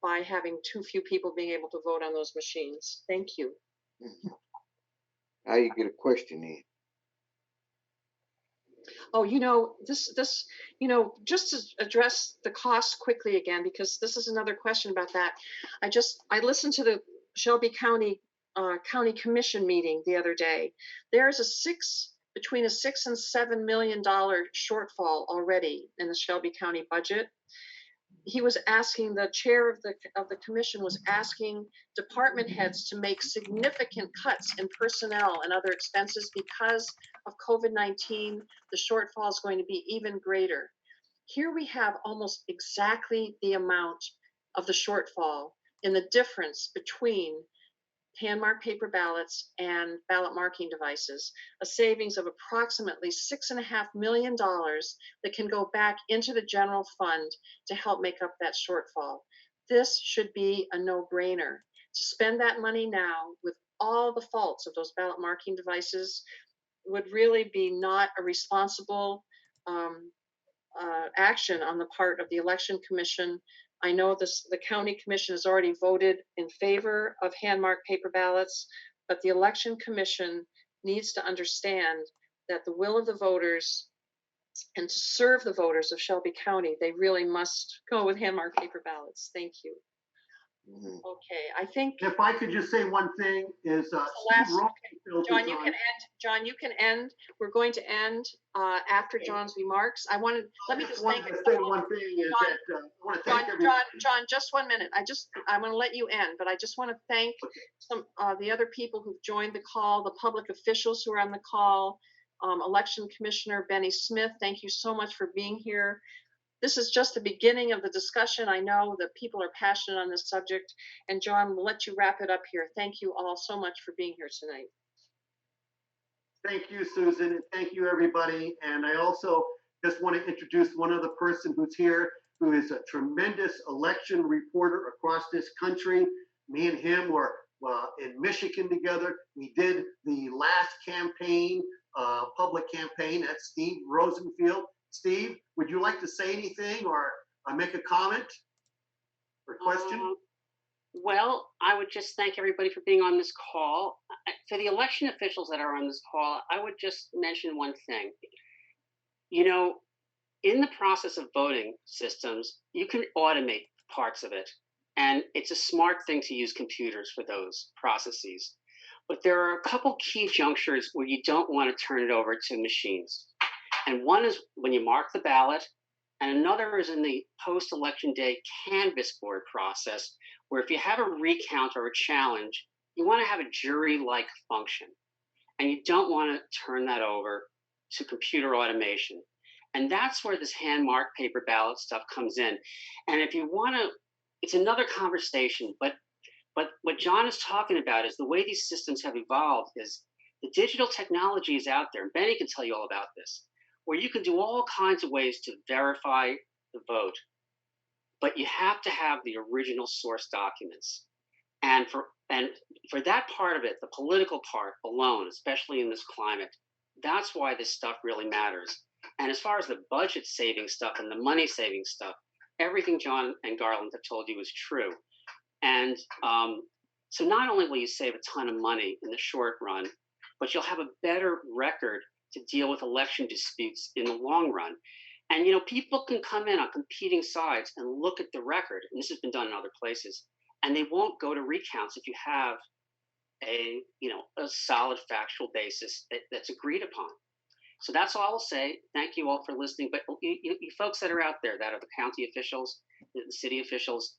B: by having too few people being able to vote on those machines. Thank you.
L: Now you get a question in.
B: Oh, this, just to address the cost quickly again, because this is another question about that. I listened to the Shelby County Commission meeting the other day. There's between a $6 and $7 million shortfall already in the Shelby County budget. He was asking, the chair of the commission was asking department heads to make significant cuts in personnel and other expenses because of COVID-19. The shortfall is going to be even greater. Here we have almost exactly the amount of the shortfall in the difference between hand-marked paper ballots and ballot marking devices, a savings of approximately $6.5 million that can go back into the general fund to help make up that shortfall. This should be a no-brainer. To spend that money now with all the faults of those ballot marking devices would really be not a responsible action on the part of the Election Commission. I know the county commission has already voted in favor of hand-marked paper ballots, but the Election Commission needs to understand that the will of the voters, and to serve the voters of Shelby County, they really must go with hand-marked paper ballots. Thank you. Okay, I think.
D: If I could just say one thing is,
B: John, you can end. John, you can end. We're going to end after John's remarks. Let me just thank.
D: Say one thing is that I want to thank everyone.
B: John, just 1 minute. I'm going to let you end, but I just want to thank some the other people who've joined the call, the public officials who are on the call, Election Commissioner Benny Smith. Thank you so much for being here. This is just the beginning of the discussion. I know that people are passionate on this subject, and John, we'll let you wrap it up here. Thank you all so much for being here tonight.
D: Thank you, Susan, and thank you, everybody. And I also just want to introduce one other person who's here, who is a tremendous election reporter across this country. Me and him were in Michigan together. We did the last campaign, public campaign at Steve Rosenfield. Steve, would you like to say anything or make a comment or question?
M: Well, I would just thank everybody for being on this call. For the election officials that are on this call, I would just mention one thing. You know, in the process of voting systems, you can automate parts of it. And it's a smart thing to use computers for those processes. But there are a couple key junctures where you don't want to turn it over to machines. And one is when you mark the ballot, and another is in the post-election day canvass board process, where if you have a recount or a challenge, you want to have a jury-like function. And you don't want to turn that over to computer automation. And that's where this hand-marked paper ballot stuff comes in. And if you want to, it's another conversation, but what John is talking about is the way these systems have evolved is the digital technology is out there. And Benny can tell you all about this, where you can do all kinds of ways to verify the vote, but you have to have the original source documents. And for that part of it, the political part alone, especially in this climate, that's why this stuff really matters. And as far as the budget saving stuff and the money saving stuff, everything John and Garland have told you is true. And so not only will you save a ton of money in the short run, but you'll have a better record to deal with election disputes in the long run. And, you know, people can come in on competing sides and look at the record, and this has been done in other places, and they won't go to recounts if you have a solid factual basis that's agreed upon. So that's all I'll say. Thank you all for listening. But you folks that are out there, that are the county officials, the city officials,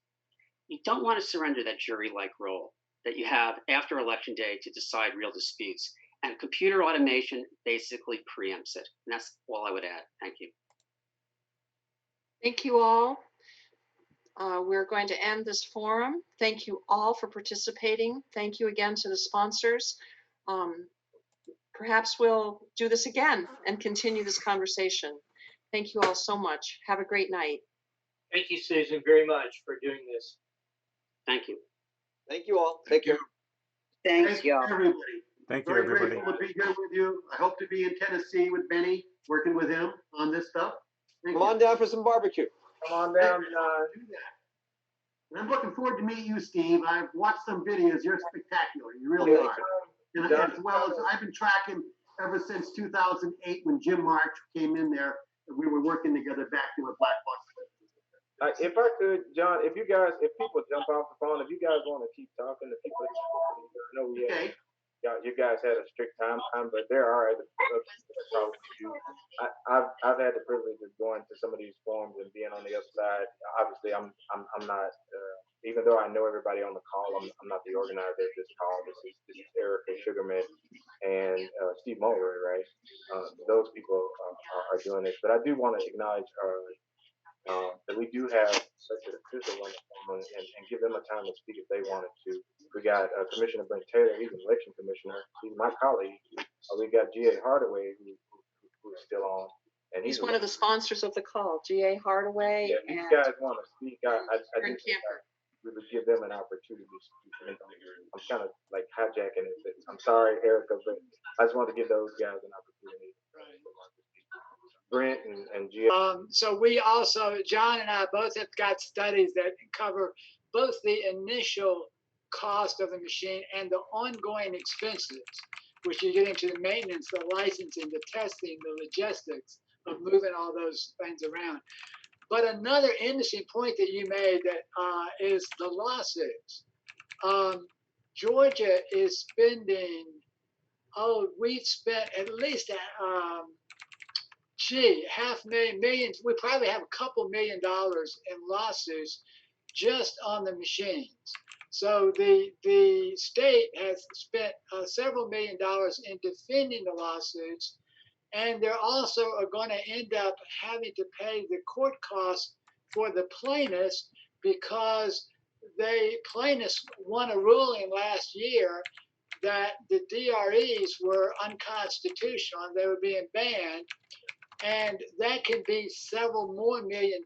M: you don't want to surrender that jury-like role that you have after election day to decide real disputes. And computer automation basically preempts it. And that's all I would add. Thank you.
B: Thank you all. We're going to end this forum. Thank you all for participating. Thank you again to the sponsors. Perhaps we'll do this again and continue this conversation. Thank you all so much. Have a great night.
E: Thank you, Susan, very much for doing this.
M: Thank you.
F: Thank you all. Take care.
H: Thanks, y'all.
D: Everybody.
N: Thank you,
D: Very
N: everybody.
D: grateful to be here with you. I hope to be in Tennessee with Benny, working with him on this stuff.
F: Come on down for some barbecue.
O: Come on down, John.
D: And I'm looking forward to meet you, Steve. I've watched some videos. You're spectacular. You really are. And as well as I've been tracking ever since 2008 when Jim March came in there and we were working together back there with Black Box.
O: If I could, John, if people jump off the phone, if you guys want to keep talking to people, I know you guys had a strict time, but there are other problems too. I've had the privilege of going to some of these forums and being on the other side. Obviously, I'm not. Even though I know everybody on the call, I'm not the organizer of this call. This is Erica Sugarman and Steve Mulroy, right? Those people are doing this, but I do want to acknowledge that we do have such an official on the phone and give them a time to speak if they wanted to. We got Commissioner Brent Taylor, he's an election commissioner. He's my colleague. We got G.A. Hardaway, who's still on. And
B: He's one of the sponsors of the call, G.A. Hardaway.
O: Yeah, these guys want to speak. I
B: think
O: we would give them an opportunity to speak. I'm kind of like hijacking it. I'm sorry, Erica, but I just want to give those guys an opportunity. Brent and Gia.
J: So we also, John and I both have got studies that cover both the initial cost of the machine and the ongoing expenses, which you get into the maintenance, the licensing, the testing, the logistics of moving all those things around. But another interesting point that you made that is the lawsuits. Georgia is spending, we've spent at least $500,000, we probably have a couple $1 million in lawsuits just on the machines. So the state has spent several $1 million in defending the lawsuits, and they're also are going to end up having to pay the court costs for the plaintiffs because plaintiffs won a ruling last year that the DREs were unconstitutional and they were being banned, and that could be several more $1 million.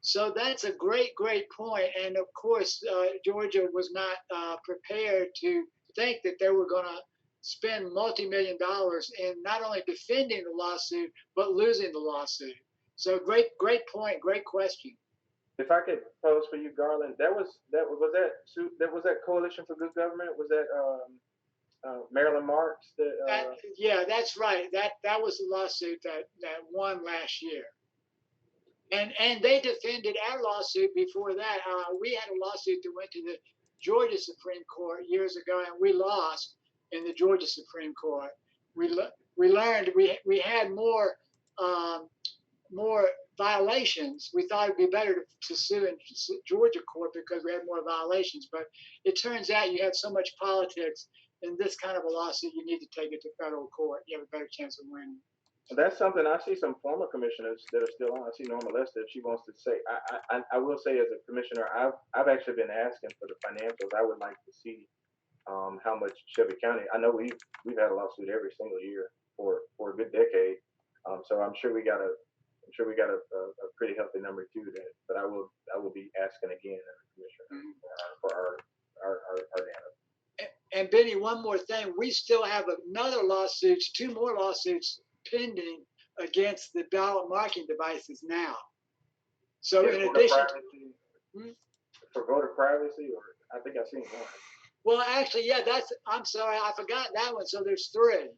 J: So that's a great point. And of course, Georgia was not prepared to think that they were going to spend multi-million dollars in not only defending the lawsuit, but losing the lawsuit. So great point, great question.
O: If I could pose for you, Garland, was that Coalition for Good Government? Was that Marilyn Marks?
J: Yeah, that's right. That was the lawsuit that won last year. And they defended our lawsuit before that. We had a lawsuit that went to the Georgia Supreme Court years ago, and we lost in the Georgia Supreme Court. We learned we had more violations. We thought it'd be better to sue in Georgia court because we had more violations. But it turns out you have so much politics in this kind of a lawsuit, you need to take it to federal court. You have a better chance of winning.
O: That's something I see some former commissioners that are still on. I see Norma Lester. If she wants to say, I will say as a commissioner, I've actually been asking for the financials. I would like to see how much Shelby County. I know we've had a lawsuit every single year for a good decade. So I'm sure we got a pretty healthy number too. But I will be asking again as a commissioner for our data.
J: And Benny, one more thing, we still have two more lawsuits pending against the ballot marking devices now. So in addition
O: for voter privacy, or I think I've seen one.
J: Well, actually, yeah, I'm sorry, I forgot that one. So there's three.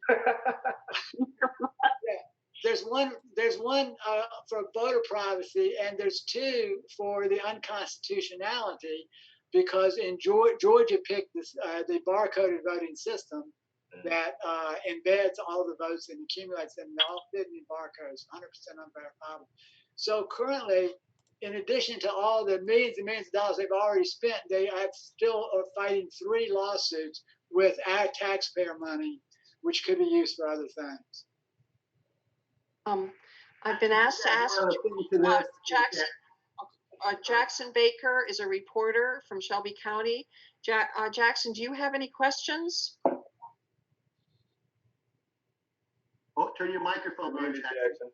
J: There's one for voter privacy, and there's two for the unconstitutionality, because in Georgia picked the barcoded voting system that embeds all the votes and accumulates them, and all fit in barcodes, 100% unverifiable. So currently, in addition to all the millions and millions of dollars they've already spent, they still are fighting 3 lawsuits with our taxpayer money, which could be used for other things.
B: I've been asked to ask Jackson Baker is a reporter from Shelby County. Jackson, do you have any questions?
D: Oh, turn your microphone on, Jackson.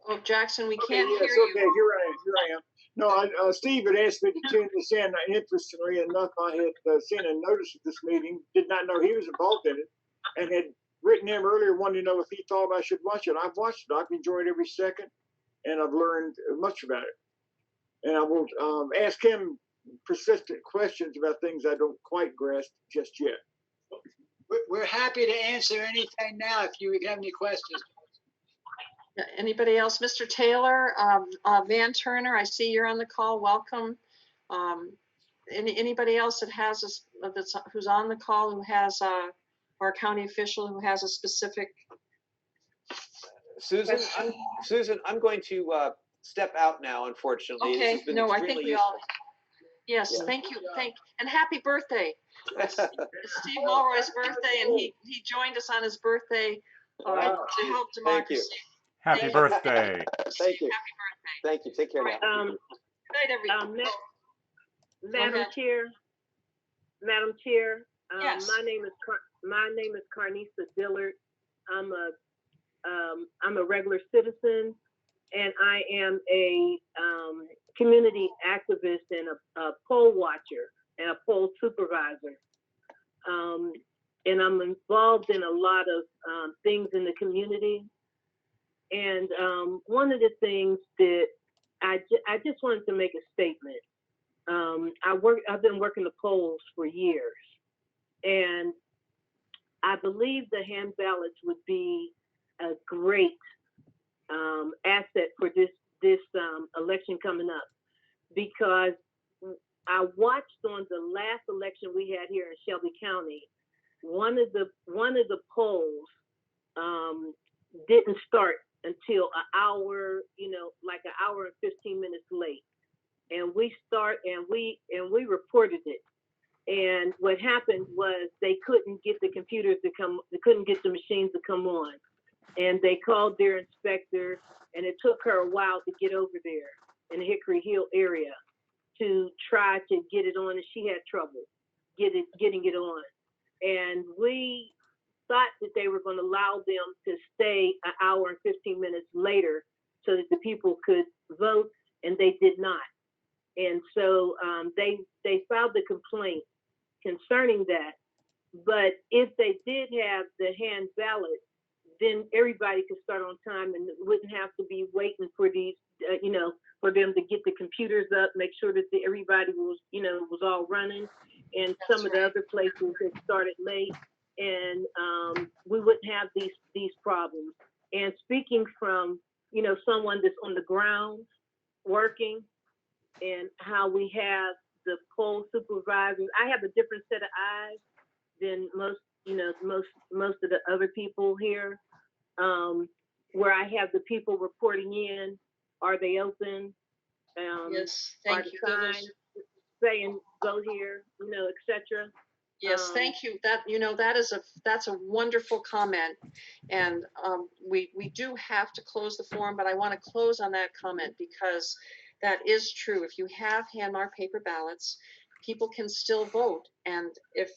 B: Oh, Jackson, we can't hear
N: you. Okay, here I am. No, Steve had asked me to tune this in. Interestingly enough, I had seen a notice of this meeting, did not know he was involved in it, and had written him earlier, wanting to know if he thought I should watch it. I've watched it. I've enjoyed every second, and I've learned much about it. And I will ask him persistent questions about things I don't quite grasp just yet.
J: We're happy to answer anything now if you have any questions.
B: Anybody else? Mr. Taylor, Van Turner, I see you're on the call. Welcome. Anybody else that has who's on the call who has or a county official who has a specific?
F: Susan, I'm going to step out now, unfortunately.
B: Okay. No, I think we all. Yes,
F: yeah.
B: Thank you. And happy birthday. It's Steve Mulroy's birthday, and he joined us on his birthday to help democracy.
P: Happy birthday.
F: Thank you.
B: Happy birthday.
F: Thank you. Take care now.
B: Good night, everyone.
H: Madam Chair,
B: yes.
H: my name is Carnisa Dillard. I'm a regular citizen, and I am a community activist and a poll watcher and a poll supervisor. And I'm involved in a lot of things in the community. And one of the things that I just wanted to make a statement. I've been working the polls for years, and I believe the hand ballots would be a great asset for this election coming up, because I watched on the last election we had here in Shelby County, one of the polls didn't start until an hour, like an hour and 15 minutes late. And we reported it. And what happened was they couldn't get the computers to come, they couldn't get the machines to come on. And they called their inspector, and it took her a while to get over there in the Hickory Hill area to try to get it on, and she had trouble getting it on. And we thought that they were going to allow them to stay an hour and 15 minutes later so that the people could vote, and they did not. And so they filed the complaint concerning that. But if they did have the hand ballot, then everybody could start on time and wouldn't have to be waiting for these, for them to get the computers up, make sure that everybody was, was all running. And some of the other places had started late, and we wouldn't have these problems. And speaking from, someone that's on the ground working, and how we have the poll supervisors, I have a different set of eyes than most of the other people here, where I have the people reporting in. Are they open?
B: Yes,
H: are
B: thank
H: the
B: you.
H: signs saying go here, etc.
B: Yes, thank you. That's a wonderful comment, and we do have to close the forum, but I want to close on that comment because that is true. If you have hand-marked paper ballots, people can still vote, and if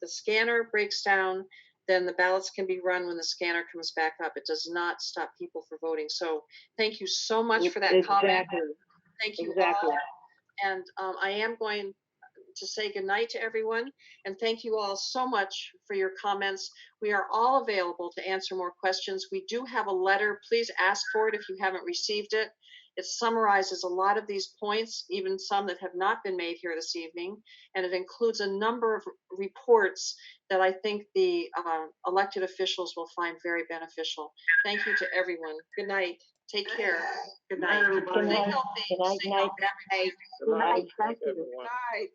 B: the scanner breaks down, then the ballots can be run when the scanner comes back up. It does not stop people from voting. So thank you so much for that comment. Thank you all. And I am going to say goodnight to everyone, and thank you all so much for your comments. We are all available to answer more questions. We do have a letter. Please ask for it if you haven't received it. It summarizes a lot of these points, even some that have not been made here this evening, and it includes a number of reports that I think the elected officials will find very beneficial. Thank you to everyone. Good night. Take care. Good night.
H: Good night.
B: Stay healthy. Stay healthy.
H: Good night. Thank you.
B: Good night.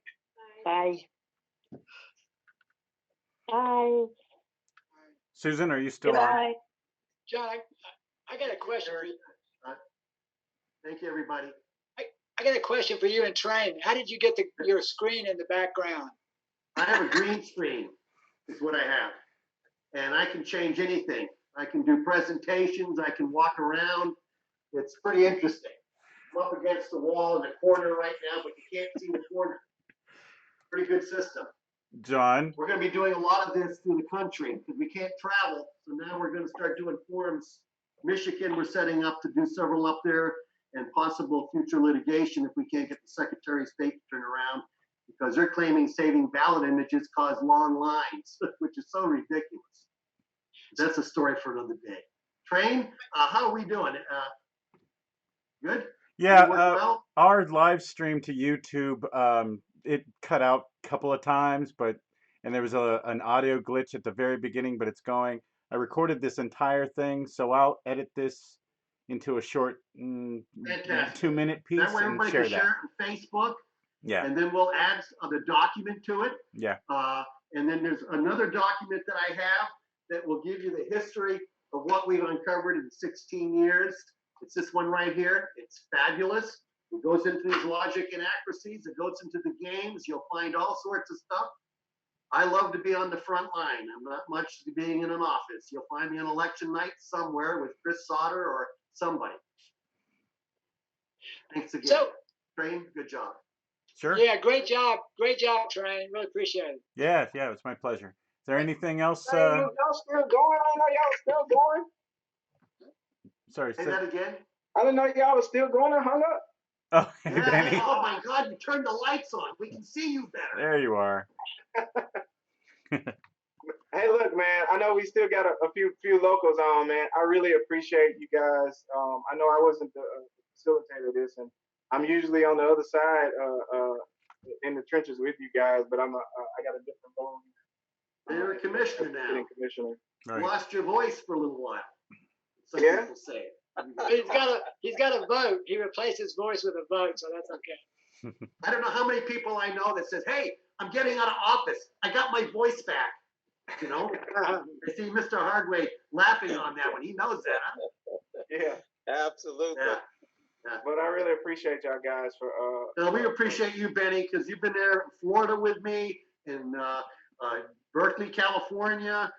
H: Bye. Bye.
P: Susan, are you still on?
J: John, I got a question for you.
D: Thank you, everybody.
J: I got a question for you and Train. How did you get your screen in the background?
D: I have a green screen, is what I have. And I can change anything. I can do presentations, I can walk around. It's pretty interesting. I'm up against the wall in the corner right now, but you can't see the corner. Pretty good system.
P: John?
D: We're going to be doing a lot of this through the country because we can't travel. So now we're going to start doing forums. Michigan, we're setting up to do several up there, and possible future litigation if we can't get the Secretary of State to turn around, because they're claiming saving ballot images cause long lines, which is so ridiculous. That's a story for another day. Train, how are we doing? Good?
P: Yeah,
D: well?
P: our live stream to YouTube, it cut out a couple of times, and there was an audio glitch at the very beginning, but it's going. I recorded this entire thing, so I'll edit this into a short 2-minute piece
D: that way
P: and
D: everybody
P: share
D: can
P: that.
D: share it on Facebook.
P: Yeah.
D: And then we'll add the document to it.
P: Yeah.
D: And then there's another document that I have that will give you the history of what we've uncovered in 16 years. It's this one right here. It's fabulous. It goes into these logic inaccuracies. It goes into the games. You'll find all sorts of stuff. I love to be on the front line. I'm not much to being in an office. You'll find me on election night somewhere with Chris Sautter or somebody. Thanks again.
J: So,
D: Train, good job.
P: Sure.
J: Yeah, great job. Great job, Train. Really appreciate it.
P: Yeah, it was my pleasure. Is there anything else?
N: Hey, y'all still going? I know y'all still going.
P: Sorry.
D: Say that again.
N: I didn't know y'all was still going. I hung up.
P: Oh, hey,
D: yeah,
P: Benny.
D: hey, oh my God, you turned the lights on. We can see you better.
P: There you are.
O: Hey, look, man. I know we still got a few locals on, man. I really appreciate you guys. I know I wasn't the facilitator of this, and I'm usually on the other side, in the trenches with you guys. But I got a different role.
D: You're a commissioner now.
O: Commissioner.
D: Right. Lost your voice for a little while. Some people say.
J: He's got a vote. He replaced his voice with a vote, so that's okay.
D: I don't know how many people I know that says, "Hey, I'm getting out of office. I got my voice back." You know, I see Mr. Hardway laughing on that one. He knows that. Huh?
O: Yeah, absolutely.
D: Yeah.
O: But I really appreciate y'all guys for.
D: No, we appreciate you, Benny, because you've been there in Florida with me, in Berkeley, California,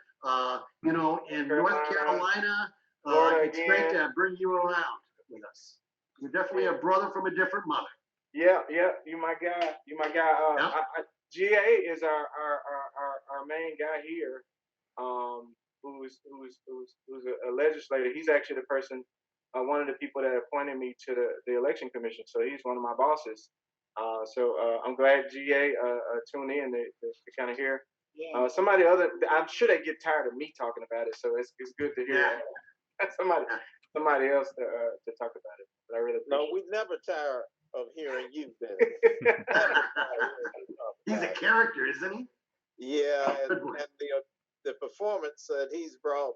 D: in North Carolina. It's great to bring you around with us. You're definitely a brother from a different mother.
O: Yeah, you my guy. You my guy. GA is our main guy here, who's a legislator. He's actually the person one of the people that appointed me to the election commission. So he's one of my bosses. So I'm glad GA tuned in to kind of hear somebody other. I'm sure they get tired of me talking about it. So it's good to hear somebody else to talk about it. But I really
Q: no, we never tire of hearing you, Dennis.
D: He's a character, isn't he?
Q: Yeah, and the performance that he's brought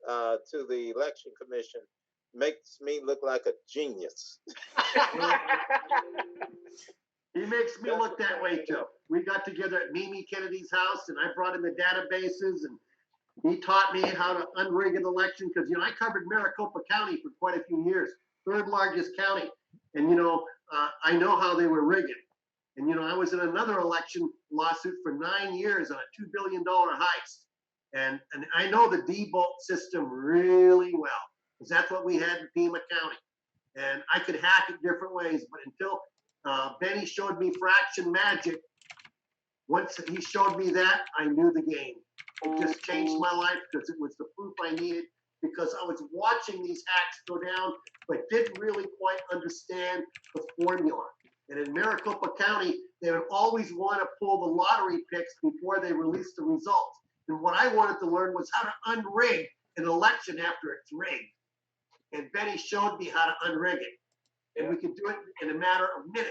Q: to the election commission makes me look like a genius.
D: He makes me look that way too. We got together at Mimi Kennedy's house, and I brought in the databases, and he taught me how to unrig an election because I covered Maricopa County for quite a few years, third largest county, and I know how they were rigging. And I was in another election lawsuit for 9 years on a $2 billion heist, and I know the D-Bolt system really well because that's what we had in Pima County, and I could hack it different ways, but until Benny showed me fraction magic. Once he showed me that, I knew the game. It just changed my life because it was the proof I needed, because I was watching these hacks go down, but didn't really quite understand the formula. And in Maricopa County, they would always want to pull the lottery picks before they released the results. And what I wanted to learn was how to unrig an election after it's rigged. And Benny showed me how to unrig it. And we could do it in a matter of minutes.